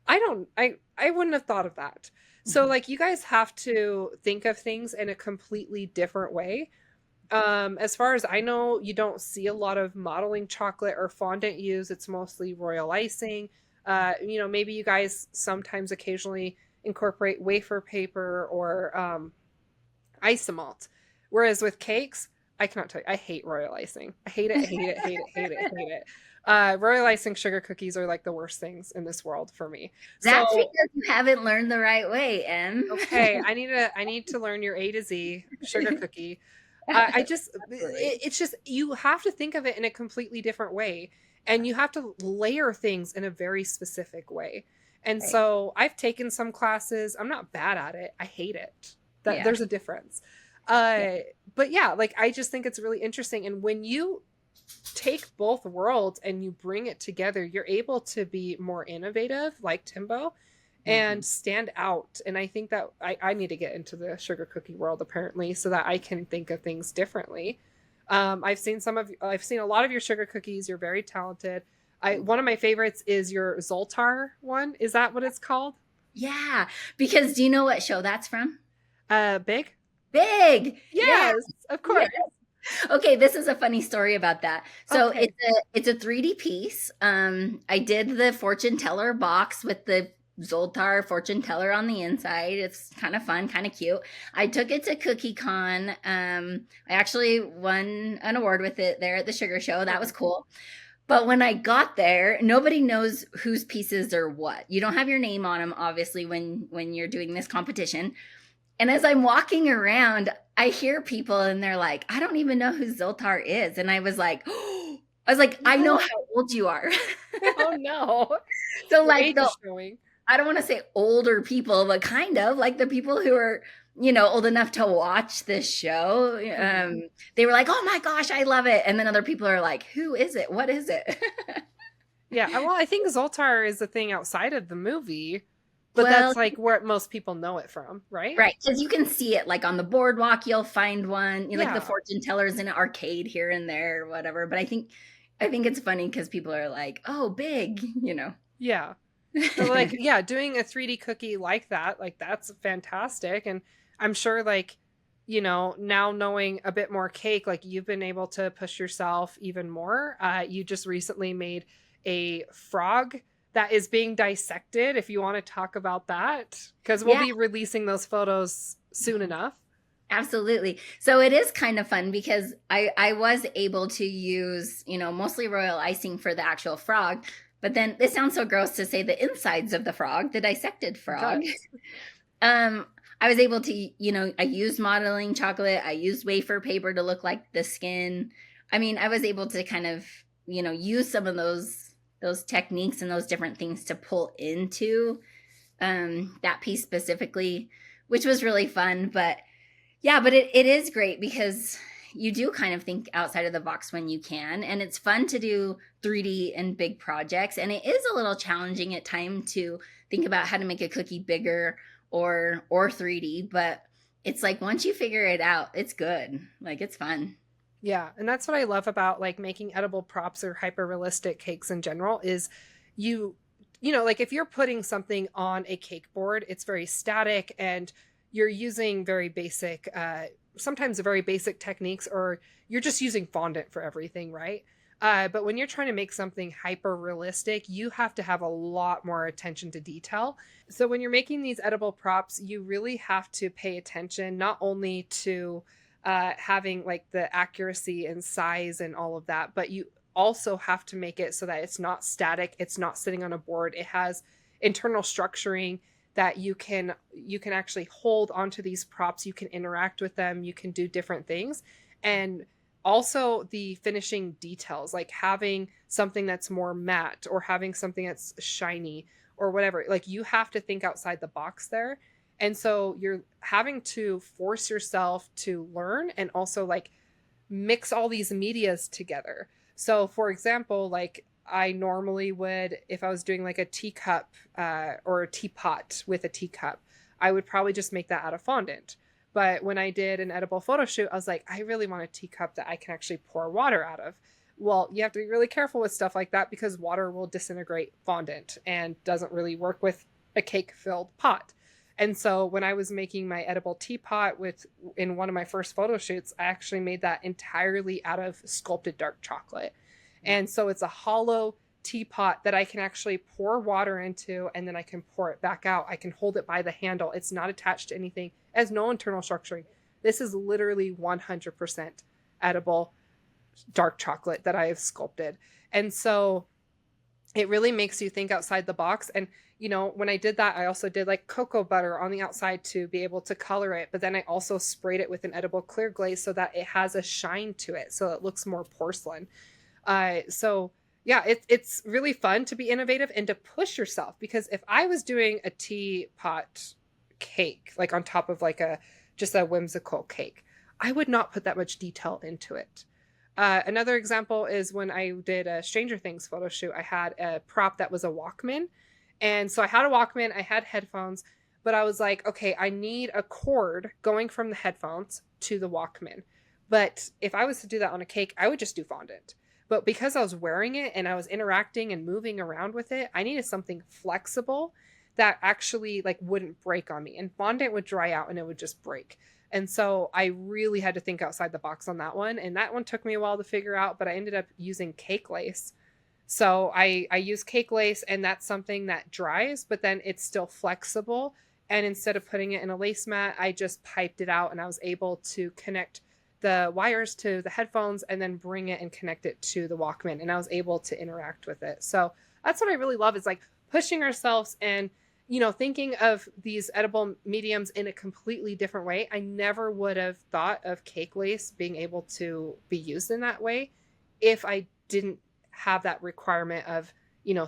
I wouldn't have thought of that. So like you guys have to think of things in a completely different way. As far as I know, you don't see a lot of modeling chocolate or fondant used. It's mostly royal icing. Maybe you guys sometimes occasionally incorporate wafer paper or isomalt. Whereas with cakes, I cannot tell you, I hate royal icing. I hate it, hate it, hate it, hate it, hate it. Royal icing sugar cookies are like the worst things in this world for me. That's So because you haven't learned the right way, Em. okay, I need to learn your A to Z sugar cookie. It's just you have to think of it in a completely different way, and you have to layer things in a very specific way. And Right. so I've taken some classes. I'm not bad at it. I hate it. That Yeah. there's a difference. But yeah, like I just think it's really interesting. And when you take both worlds and you bring it together, you're able to be more innovative, like Timbo, and stand out. And I think that I need to get into the sugar cookie world apparently so that I can think of things differently. I've seen a lot of your sugar cookies. You're very talented. One of my favorites is your Zoltar one. Is that what it's called? Yeah, because do you know what show that's from? Big? Big. Yes, of course. Yes. Okay, this is a funny story about that. So Okay. it's a 3D piece. I did the fortune teller box with the Zoltar fortune teller on the inside. It's kind of fun, kind of cute. I took it to CookieCon. I actually won an award with it there at the Sugar Show. That was cool. But when I got there, nobody knows whose pieces are what. You don't have your name on them, obviously, when you're doing this competition. And as I'm walking around, I hear people and they're like, I don't even know who Zoltar is. And I was like, I know how old you are. Oh no. So Your like age is showing. I don't want to say older people, but kind of like the people who are, old enough to watch this show. They were like, oh my gosh, I love it. And then other people are like, who is it? What is it? Yeah, well, I think Zoltar is a thing outside of the movie. But Well, that's like where most people know it from, right? right, because you can see it like on the boardwalk, you'll find one, you know, like the Yeah. fortune tellers in an arcade here and there or whatever. But I think it's funny because people are like, oh, big, you know. Yeah. So like, yeah, doing a 3D cookie like that, like that's fantastic. And I'm sure like, now knowing a bit more cake, like you've been able to push yourself even more. You just recently made a frog that is being dissected. If you want to talk about that, because we'll Yeah, be releasing those photos soon enough. absolutely. So it is kind of fun because I was able to use, mostly royal icing for the actual frog, but then it sounds so gross to say the insides of the frog, the dissected It frog. does. I was able to, I used modeling chocolate, I used wafer paper to look like the skin. I mean, I was able to kind of, use some of those techniques and those different things to pull into that piece specifically, which was really fun. But yeah, but it is great because you do kind of think outside of the box when you can. And it's fun to do 3D and big projects. And it is a little challenging at times to think about how to make a cookie bigger or 3D. But it's like once you figure it out, it's good. Like it's fun. Yeah, and that's what I love about like making edible props or hyper realistic cakes in general is you like if you're putting something on a cake board, it's very static and you're using very basic sometimes very basic techniques or you're just using fondant for everything, right? But when you're trying to make something hyper realistic, you have to have a lot more attention to detail. So when you're making these edible props, you really have to pay attention not only to having like the accuracy and size and all of that, but you also have to make it so that it's not static, it's not sitting on a board, it has internal structuring that you can actually hold onto these props, you can interact with them, you can do different things. And also the finishing details, like having something that's more matte or having something that's shiny or whatever, like you have to think outside the box there. And so you're having to force yourself to learn and also like mix all these medias together. So for example, like I normally would, if I was doing like a teacup or a teapot with a teacup, I would probably just make that out of fondant. But when I did an edible photo shoot, I was like, I really want a teacup that I can actually pour water out of. Well, you have to be really careful with stuff like that because water will disintegrate fondant and doesn't really work with a cake filled pot. And so when I was making my edible teapot in one of my first photo shoots, I actually made that entirely out of sculpted dark chocolate. And so it's a hollow teapot that I can actually pour water into and then I can pour it back out. I can hold it by the handle. It's not attached to anything. It has no internal structuring. This is literally 100% edible dark chocolate that I have sculpted. And so it really makes you think outside the box. And, when I did that, I also did like cocoa butter on the outside to be able to color it. But then I also sprayed it with an edible clear glaze so that it has a shine to it. So it looks more porcelain. So yeah, it's really fun to be innovative and to push yourself, because if I was doing a teapot cake, like on top of like just a whimsical cake, I would not put that much detail into it. Another example is when I did a Stranger Things photo shoot, I had a prop that was a Walkman. And so I had a Walkman, I had headphones, but I was like, okay, I need a cord going from the headphones to the Walkman. But if I was to do that on a cake, I would just do fondant. But because I was wearing it and I was interacting and moving around with it, I needed something flexible that actually like wouldn't break on me. And fondant would dry out and it would just break. And so I really had to think outside the box on that one. And that one took me a while to figure out, but I ended up using cake lace. So I use cake lace, and that's something that dries, but then it's still flexible. And instead of putting it in a lace mat, I just piped it out and I was able to connect the wires to the headphones and then bring it and connect it to the Walkman. And I was able to interact with it. So that's what I really love, is like pushing ourselves and, thinking of these edible mediums in a completely different way. I never would have thought of cake lace being able to be used in that way if I didn't have that requirement of,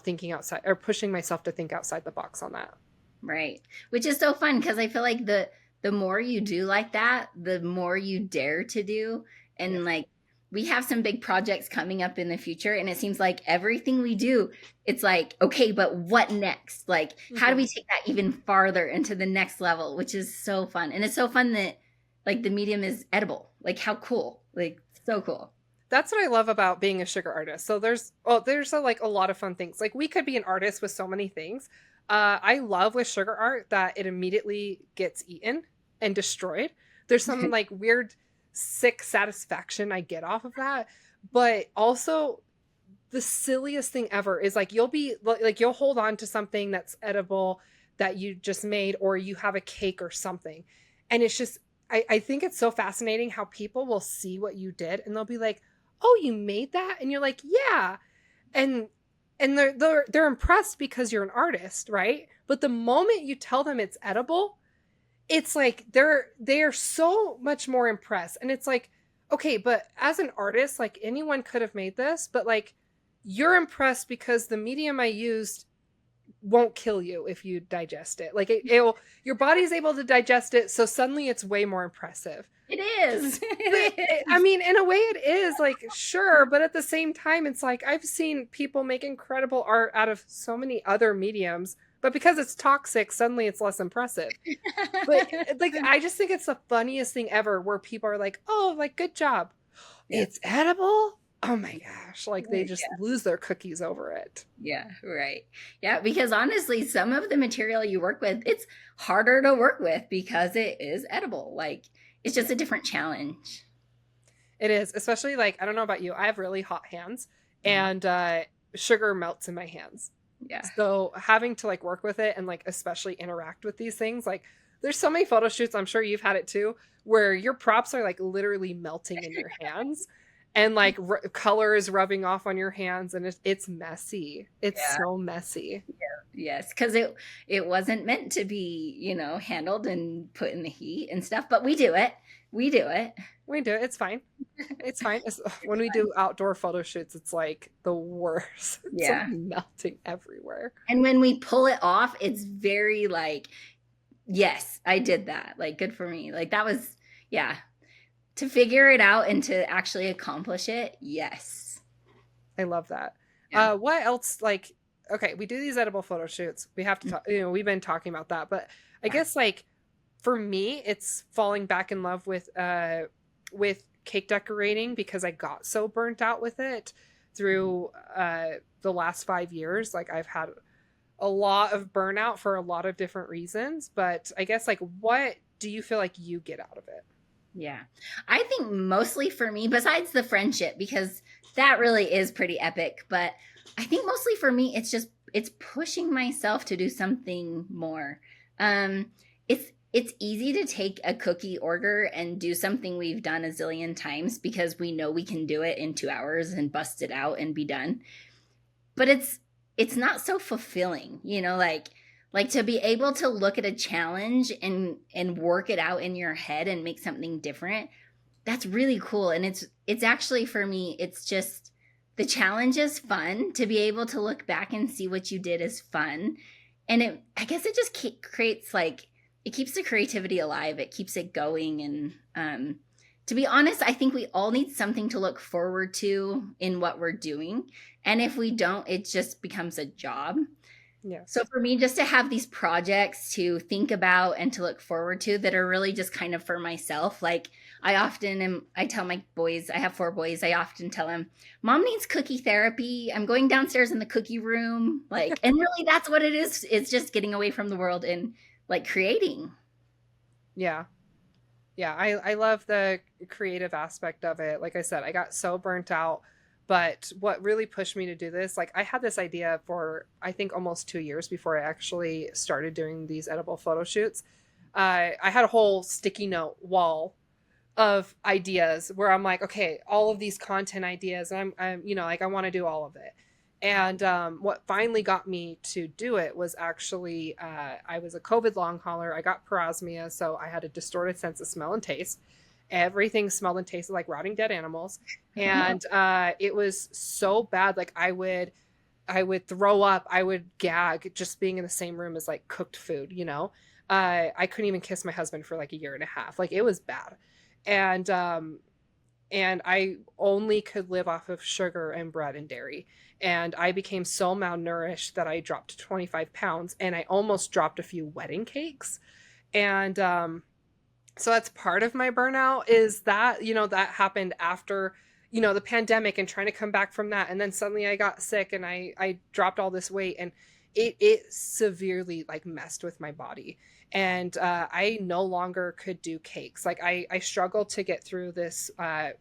thinking outside or pushing myself to think outside the box on that. Right. Which is so fun because I feel like the more you do like that, the more you dare to do. And Yeah. like we have some big projects coming up in the future, and it seems like everything we do, it's like, okay, but what next? Like, how do we take that even farther into the next level, which is so fun. And it's so fun that like the medium is edible. Like, how cool. Like, so cool. That's what I love about being a sugar artist. So there's like a lot of fun things. Like we could be an artist with so many things. I love with sugar art that it immediately gets eaten and destroyed. There's some like weird sick satisfaction I get off of that. But also the silliest thing ever is like you'll hold on to something that's edible that you just made, or you have a cake or something. And it's just I think it's so fascinating how people will see what you did and they'll be like, oh, you made that? And you're like, yeah. And they're impressed because you're an artist, right? But the moment you tell them it's edible, it's like they are so much more impressed. And it's like, okay, but as an artist, like anyone could have made this, but like you're impressed because the medium I used won't kill you if you digest it. Like it'll your body's able to digest it, so suddenly it's way more impressive. It is. I mean, in a way it is, like, sure, but at the same time, it's like I've seen people make incredible art out of so many other mediums, but because it's toxic, suddenly it's less impressive. But like, I just think it's the funniest thing ever where people are like, oh, like, good job. Yeah. It's edible? Oh my gosh. Like they just lose their cookies over it. Yeah, right. Yeah, because honestly, some of the material you work with, it's harder to work with because it is edible. Like, it's just a different challenge. It is, especially like, I don't know about you, I have really hot hands and sugar melts in my hands. Yeah. So having to like work with it and like especially interact with these things, like there's so many photo shoots, I'm sure you've had it too, where your props are like literally melting in your hands and like color is rubbing off on your hands and it's messy. It's so messy. Yeah. Yes, because it wasn't meant to be, handled and put in the heat and stuff, but we do it. It's fine. It's fine. When we do outdoor photo shoots, it's like the worst. It's like melting everywhere. And when we pull it off, it's very like, yes, I did that. Like, good for me. Like, that was, to figure it out and to actually accomplish it. Yes. I love that. Yeah. What else? Like, okay, we do these edible photo shoots. We have to talk, we've been talking about that, but I guess like for me, it's falling back in love with cake decorating because I got so burnt out with it through the last 5 years. Like I've had a lot of burnout for a lot of different reasons, but I guess like what do you feel like you get out of it? Yeah, I think mostly for me, besides the friendship, because that really is pretty epic, but I think mostly for me, it's pushing myself to do something more. It's easy to take a cookie order and do something we've done a zillion times because we know we can do it in 2 hours and bust it out and be done. But it's not so fulfilling, like to be able to look at a challenge and work it out in your head and make something different. That's really cool. And it's actually, for me, it's just the challenge is fun. To be able to look back and see what you did is fun. And I guess it just creates like, it keeps the creativity alive. It keeps it going. And to be honest, I think we all need something to look forward to in what we're doing. And if we don't, it just becomes a job. Yeah. So for me, just to have these projects to think about and to look forward to that are really just kind of for myself. Like I tell my boys, I have 4 boys. I often tell them, Mom needs cookie therapy. I'm going downstairs in the cookie room. Like, and really that's what it is. It's just getting away from the world and like creating. Yeah. Yeah. I love the creative aspect of it. Like I said, I got so burnt out. But what really pushed me to do this, like I had this idea for, I think, almost 2 years before I actually started doing these edible photo shoots. I had a whole sticky note wall of ideas where I'm like, okay, all of these content ideas, and I'm like, I want to do all of it. And what finally got me to do it was actually, I was a COVID long hauler. I got parosmia, so I had a distorted sense of smell and taste. Everything smelled and tasted like rotting dead animals. And it was so bad. Like I would throw up, I would gag just being in the same room as like cooked food, I couldn't even kiss my husband for like 1.5 years. Like it was bad. And and I only could live off of sugar and bread and dairy. And I became so malnourished that I dropped 25 pounds, and I almost dropped a few wedding cakes. And so that's part of my burnout, is that, that happened after, the pandemic and trying to come back from that. And then suddenly I got sick and I dropped all this weight, and it severely like messed with my body. And I no longer could do cakes. Like I struggled to get through this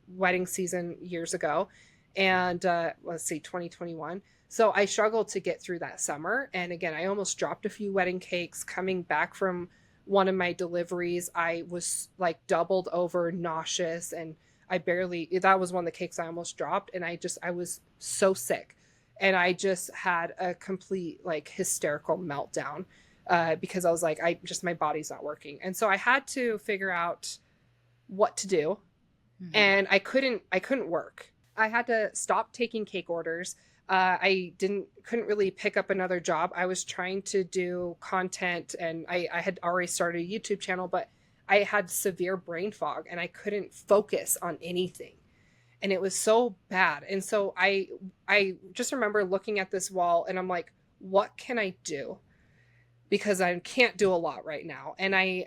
wedding season years ago. And let's see, 2021. So I struggled to get through that summer. And again, I almost dropped a few wedding cakes coming back from one of my deliveries. I was like doubled over nauseous, and that was one of the cakes I almost dropped. And I was so sick, and I just had a complete like hysterical meltdown because I was like, my body's not working. And so I had to figure out what to do. And I couldn't work. I had to stop taking cake orders. I couldn't really pick up another job. I was trying to do content, and I had already started a YouTube channel, but I had severe brain fog and I couldn't focus on anything. And it was so bad. And so I just remember looking at this wall and I'm like, what can I do? Because I can't do a lot right now. And I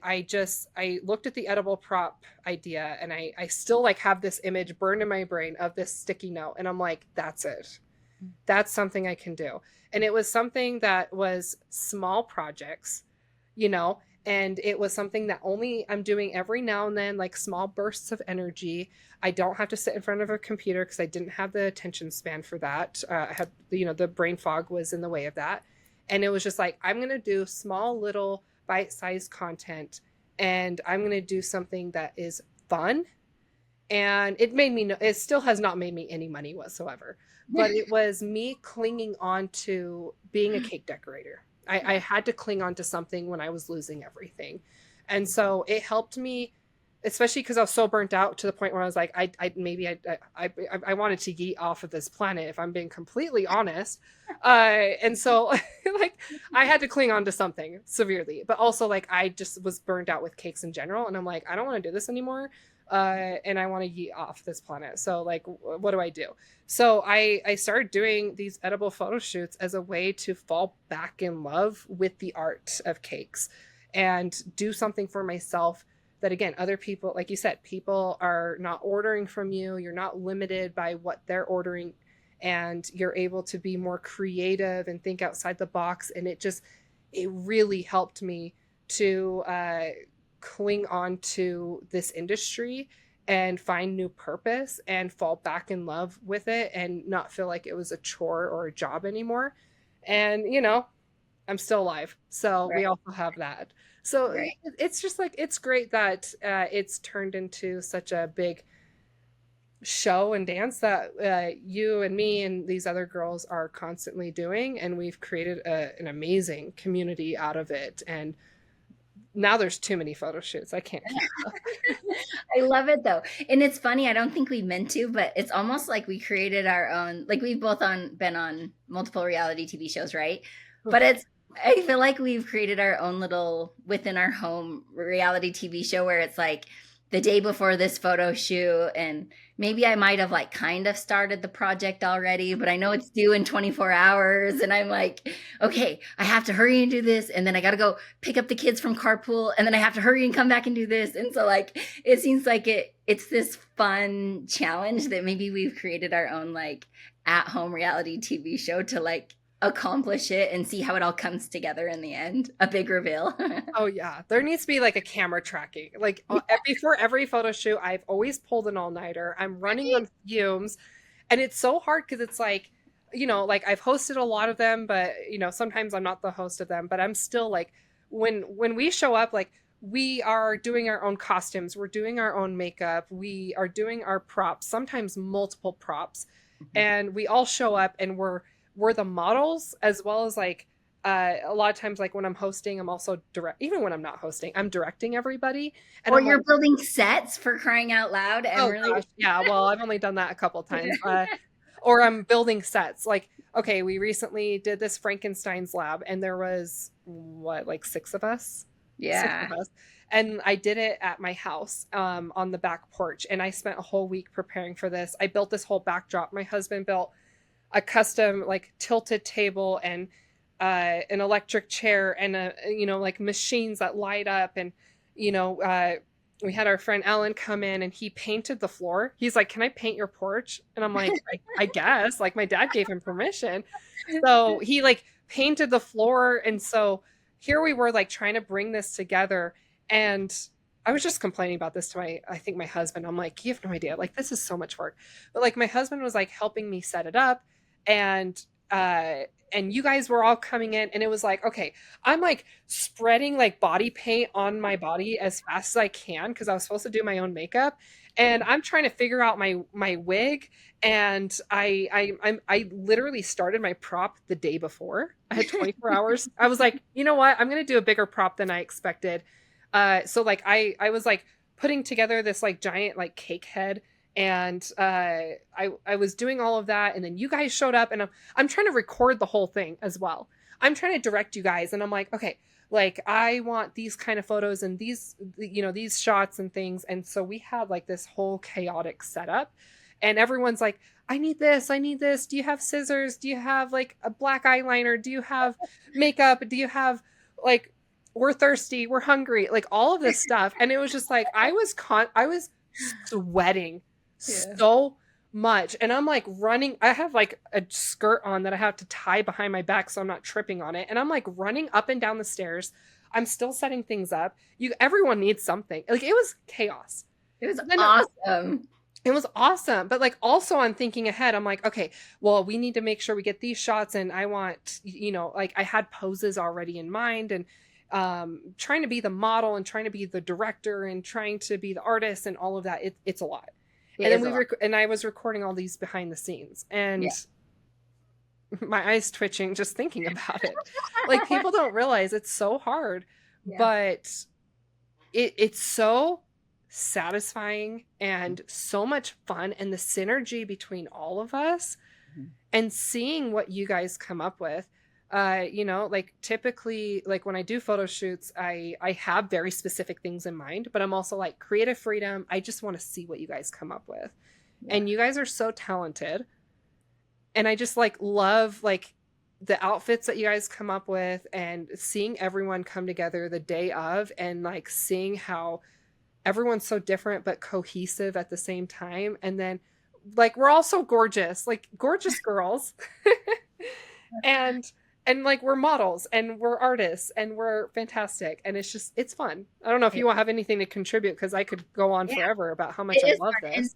looked at the edible prop idea, and I still like have this image burned in my brain of this sticky note. And I'm like, that's it. That's something I can do. And it was something that was small projects, and it was something that only I'm doing every now and then, like small bursts of energy. I don't have to sit in front of a computer because I didn't have the attention span for that. I had, the brain fog was in the way of that. And it was just like, I'm going to do small little bite-sized content, and I'm going to do something that is fun. And it still has not made me any money whatsoever, but it was me clinging on to being a cake decorator. I had to cling on to something when I was losing everything. And so it helped me, especially because I was so burnt out to the point where I was like, I wanted to yeet off of this planet, if I'm being completely honest. And so like I had to cling on to something severely, but also like I just was burned out with cakes in general. And I'm like, I don't want to do this anymore. And I want to yeet off this planet. So like, what do I do? So I started doing these edible photo shoots as a way to fall back in love with the art of cakes and do something for myself that, again, other people, like you said, people are not ordering from you. You're not limited by what they're ordering, and you're able to be more creative and think outside the box. And it really helped me to cling on to this industry and find new purpose and fall back in love with it and not feel like it was a chore or a job anymore. And, I'm still alive. So we also have that. So it's just like, it's great that it's turned into such a big show and dance that you and me and these other girls are constantly doing. And we've created an amazing community out of it. And now there's too many photo shoots. I can't keep up. I love it though. And it's funny, I don't think we meant to, but it's almost like we created our own, like we've both been on multiple reality TV shows, right? But I feel like we've created our own little within our home reality TV show where it's like the day before this photo shoot, and maybe I might have like kind of started the project already, but I know it's due in 24 hours. And I'm like, okay, I have to hurry and do this. And then I got to go pick up the kids from carpool. And then I have to hurry and come back and do this. And so like, it seems like it's this fun challenge that maybe we've created our own like at home reality TV show to like accomplish it and see how it all comes together in the end. A big reveal. Oh yeah, there needs to be like a camera tracking. Like before every photo shoot, I've always pulled an all-nighter. I'm running on fumes, and it's so hard because it's like, like I've hosted a lot of them, but sometimes I'm not the host of them. But I'm still like, when we show up, like we are doing our own costumes, we're doing our own makeup, we are doing our props, sometimes multiple props, and we all show up and we're the models, as well as like a lot of times, like when I'm hosting, I'm also even when I'm not hosting, I'm directing everybody. And or you're building sets, for crying out loud. And gosh, yeah, well, I've only done that a couple of times. Or I'm building sets. Like, okay, we recently did this Frankenstein's lab, and there was like 6 of us. Six Yeah. of us. And I did it at my house, on the back porch. And I spent a whole week preparing for this. I built this whole backdrop. My husband built a custom like tilted table and an electric chair and like machines that light up. And you know, we had our friend Alan come in and he painted the floor. He's like, "Can I paint your porch?" And I'm like, I guess. Like my dad gave him permission. So he like painted the floor. And so here we were like trying to bring this together. And I was just complaining about this to I think my husband. I'm like, you have no idea. Like, this is so much work. But like my husband was like helping me set it up. And and you guys were all coming in and it was like, okay, I'm like spreading like body paint on my body as fast as I can because I was supposed to do my own makeup. And I'm trying to figure out my wig. And I literally started my prop the day before. I had 24 hours. I was like, you know what? I'm gonna do a bigger prop than I expected. So like I was like putting together this like giant like cake head. And I was doing all of that, and then you guys showed up, and I'm trying to record the whole thing as well. I'm trying to direct you guys, and I'm like, okay, like I want these kind of photos and these shots and things. And so we had like this whole chaotic setup, and everyone's like, I need this, I need this. Do you have scissors? Do you have like a black eyeliner? Do you have makeup? Do you have like, we're thirsty, we're hungry, like all of this stuff. And it was just like I was sweating so much. And I'm like running. I have like a skirt on that I have to tie behind my back so I'm not tripping on it. And I'm like running up and down the stairs. I'm still setting things up. Everyone needs something. Like it was chaos. It was awesome. It was awesome. But like also I'm thinking ahead. I'm like, okay, well, we need to make sure we get these shots. And I want, like I had poses already in mind, and trying to be the model and trying to be the director and trying to be the artist and all of that. It's a lot. And then and I was recording all these behind the scenes, and my eyes twitching just thinking about it. Like people don't realize it's so hard, but it's so satisfying and so much fun, and the synergy between all of us and seeing what you guys come up with. Like typically, like when I do photo shoots, I have very specific things in mind, but I'm also like creative freedom. I just want to see what you guys come up with. And you guys are so talented. And I just like love like the outfits that you guys come up with, and seeing everyone come together the day of, and like seeing how everyone's so different but cohesive at the same time. And then like we're all so gorgeous, like gorgeous girls. And like we're models and we're artists and we're fantastic, and it's fun. I don't know if you have anything to contribute, because I could go on forever about how much I love this. And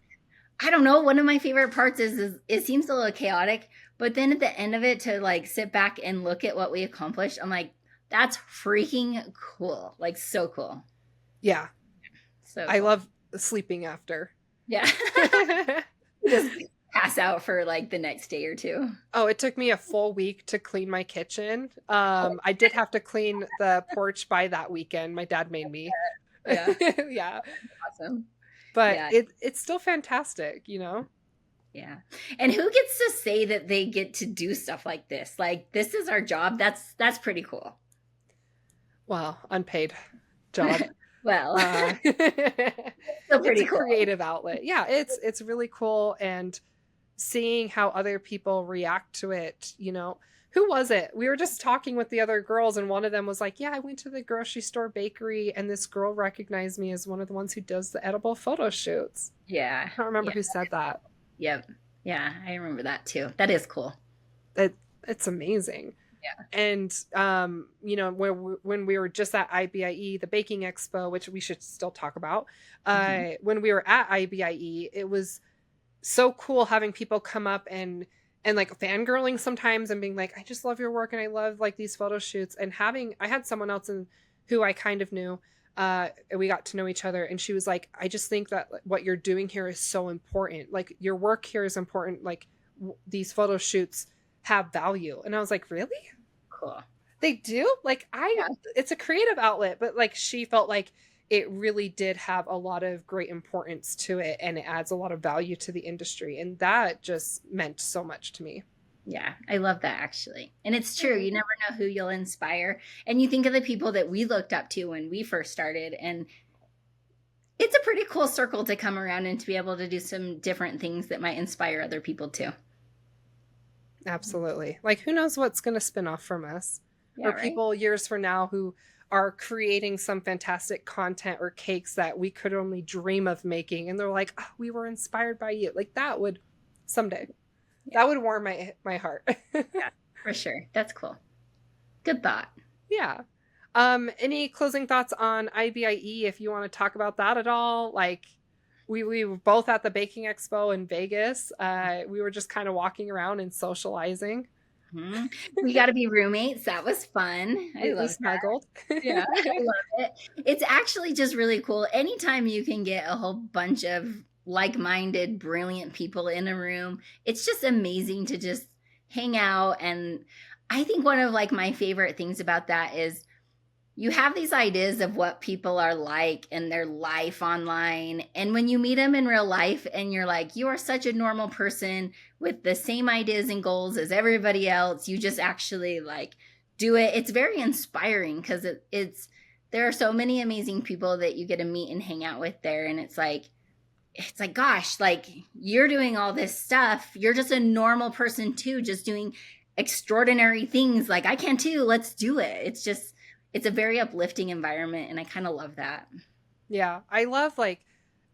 I don't know, one of my favorite parts is it seems a little chaotic, but then at the end of it, to like sit back and look at what we accomplished, I'm like, that's freaking cool. Like so cool. Yeah. So I love sleeping after. Yeah. Just pass out for like the next day or two. Oh, it took me a full week to clean my kitchen. I did have to clean the porch by that weekend. My dad made me. Yeah. Yeah. Awesome. But it's still fantastic, Yeah. And who gets to say that they get to do stuff like this? Like, this is our job. That's pretty cool. Well, unpaid job. Well, still pretty it's a creative outlet. Yeah, it's really cool. And seeing how other people react to it, who was it? We were just talking with the other girls, and one of them was like, yeah, I went to the grocery store bakery, and this girl recognized me as one of the ones who does the edible photo shoots. Yeah. I don't remember who said that. Yep. Yeah, I remember that too. That is cool. It's amazing. Yeah. And, when we were just at IBIE, the baking expo, which we should still talk about, when we were at IBIE, it was so cool having people come up and like fangirling sometimes and being like, I just love your work and I love like these photo shoots. And I had someone else who I kind of knew, we got to know each other, and she was like, I just think that what you're doing here is so important. Like your work here is important. Like these photo shoots have value. And I was like, really? Cool. They do? Like it's a creative outlet, but like she felt like it really did have a lot of great importance to it, and it adds a lot of value to the industry. And that just meant so much to me. Yeah, I love that actually. And it's true. You never know who you'll inspire. And you think of the people that we looked up to when we first started, and it's a pretty cool circle to come around and to be able to do some different things that might inspire other people too. Absolutely. Like, who knows what's going to spin off from us? Yeah, Or right? people years from now who are creating some fantastic content or cakes that we could only dream of making. And they're like, oh, we were inspired by you. Like, that would someday, Yeah. that would warm my heart. Yeah, for sure. That's cool. Good thought. Yeah. Any closing thoughts on IBIE if you want to talk about that at all? Like, we were both at the baking expo in Vegas. We were just kind of walking around and socializing. Mhm. We got to be roommates. That was fun. I We love that. snuggled. Yeah, I love it. It's actually just really cool. Anytime you can get a whole bunch of like-minded, brilliant people in a room, it's just amazing to just hang out. And I think one of like my favorite things about that is you have these ideas of what people are like in their life online. And when you meet them in real life and you're like, you are such a normal person with the same ideas and goals as everybody else, you just actually like do it. It's very inspiring because it's there are so many amazing people that you get to meet and hang out with there. And it's like, gosh, like you're doing all this stuff. You're just a normal person too, just doing extraordinary things. Like I can too. Let's do it. It's a very uplifting environment, and I kind of love that. Yeah, I love like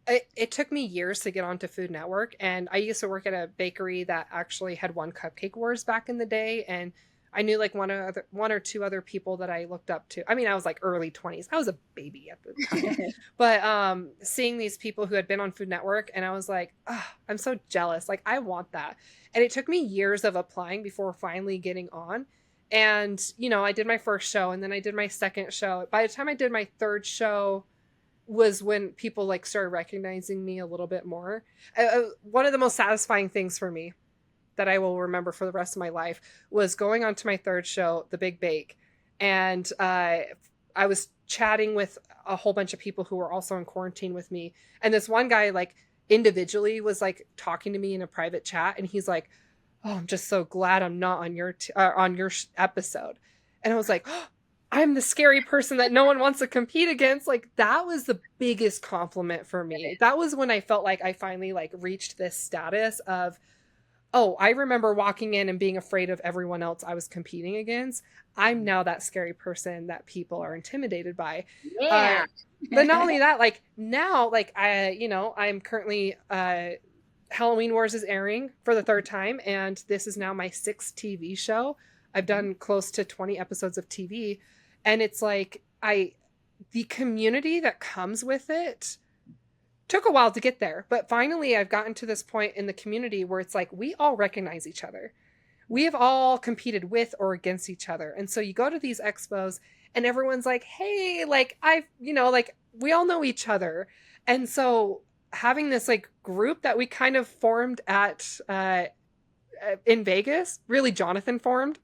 it took me years to get onto Food Network, and I used to work at a bakery that actually had won Cupcake Wars back in the day, and I knew like one or two other people that I looked up to. I mean, I was like early 20s. I was a baby at the time. But seeing these people who had been on Food Network, and I was like, oh, I'm so jealous. Like I want that. And it took me years of applying before finally getting on. And, you know, I did my first show and then I did my second show. By the time I did my third show was when people like started recognizing me a little bit more. One of the most satisfying things for me that I will remember for the rest of my life was going on to my third show, The Big Bake. And I was chatting with a whole bunch of people who were also in quarantine with me. And this one guy like individually was like talking to me in a private chat. And he's like, oh, I'm just so glad I'm not on your episode. And I was like, oh, I'm the scary person that no one wants to compete against. Like that was the biggest compliment for me. That was when I felt like I finally like reached this status of, oh, I remember walking in and being afraid of everyone else I was competing against. I'm now that scary person that people are intimidated by. Yeah. But not only that, like now, like I'm currently Halloween Wars is airing for the third time, and this is now my sixth TV show. I've done close to 20 episodes of TV, and it's like the community that comes with it took a while to get there, but finally I've gotten to this point in the community where it's like we all recognize each other. We have all competed with or against each other. And so you go to these expos and everyone's like, hey, like like we all know each other. And so having this like group that we kind of formed at in Vegas, really Jonathan formed.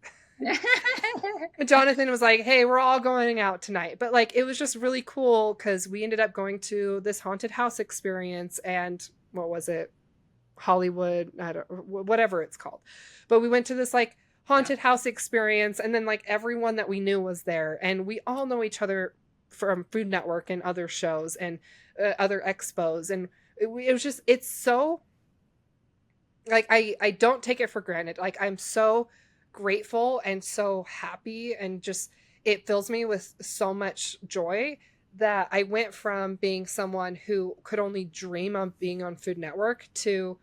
Jonathan was like, hey, we're all going out tonight. But like it was just really cool because we ended up going to this haunted house experience and what was it? Hollywood, whatever it's called. But we went to this like haunted house experience and then like everyone that we knew was there and we all know each other from Food Network and other shows and other expos, and it was just, it's so like I don't take it for granted. Like I'm so grateful and so happy, and just it fills me with so much joy that I went from being someone who could only dream of being on Food Network to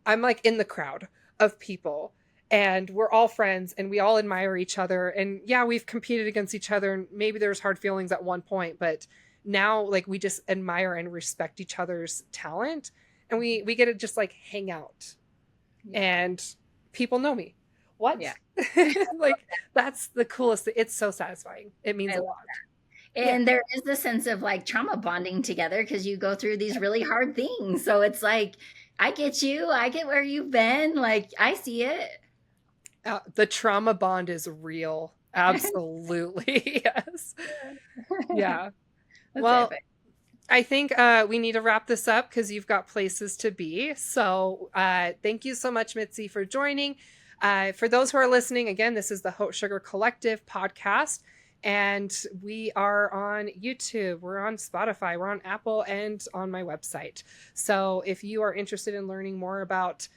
I'm like in the crowd of people and we're all friends and we all admire each other, and yeah, we've competed against each other and maybe there's hard feelings at one point, but now like we just admire and respect each other's talent, and we get to just like hang out and people know me. What? Yeah. Like that's the coolest thing. It's so satisfying. It means a lot. And there is the sense of like trauma bonding together because you go through these really hard things. So it's like, I get you. I get where you've been. Like, I see it. The trauma bond is real. Absolutely. Yes. Yeah. Well, epic. I think we need to wrap this up because you've got places to be. So thank you so much, Mitzi, for joining. For those who are listening, again, this is the Haute Sugar Collective podcast, and we are on YouTube, we're on Spotify, we're on Apple, and on my website. So if you are interested in learning more about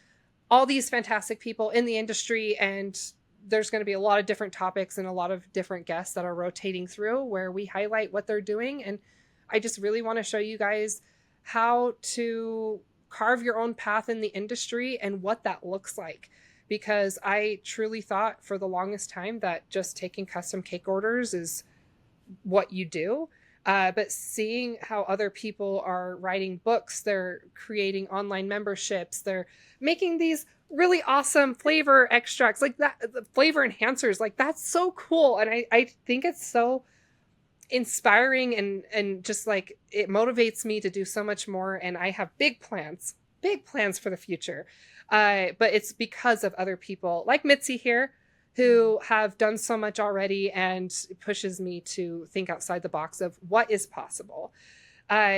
all these fantastic people in the industry, and there's going to be a lot of different topics and a lot of different guests that are rotating through where we highlight what they're doing. And I just really want to show you guys how to carve your own path in the industry and what that looks like. Because I truly thought for the longest time that just taking custom cake orders is what you do. But seeing how other people are writing books, they're creating online memberships, they're making these really awesome flavor extracts like that, the flavor enhancers, like that's so cool. And I think it's so inspiring and just like it motivates me to do so much more. And I have big plans for the future. But it's because of other people like Mitzi here who have done so much already and pushes me to think outside the box of what is possible.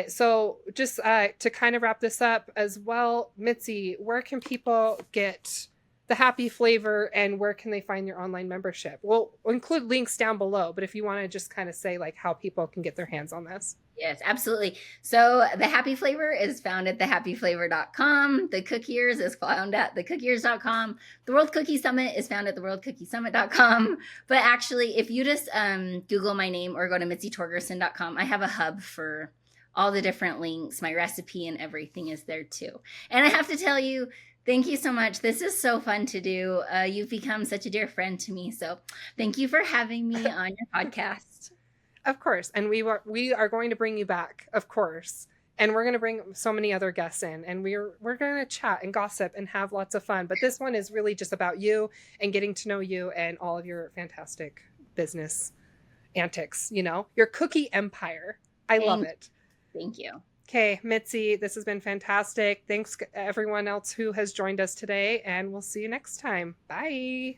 So just to kind of wrap this up as well, Mitzi, where can people get the happy flavor and where can they find your online membership? We'll include links down below, but if you want to just kind of say like how people can get their hands on this. Yes, absolutely. So the happy flavor is found at thehappyflavor.com. The Cookiers is found at thecookiers.com. The World Cookie Summit is found at theworldcookiesummit.com. But actually, if you just Google my name or go to mitzitorgersen.com, I have a hub for all the different links. My recipe and everything is there too. And I have to tell you, thank you so much. This is so fun to do. You've become such a dear friend to me. So thank you for having me on your podcast. Of course. And we are going to bring you back, of course. And we're going to bring so many other guests in, and we're going to chat and gossip and have lots of fun. But this one is really just about you and getting to know you and all of your fantastic business antics, your cookie empire. I love it. Thank you. Okay, Mitzi, this has been fantastic. Thanks everyone else who has joined us today, and we'll see you next time. Bye.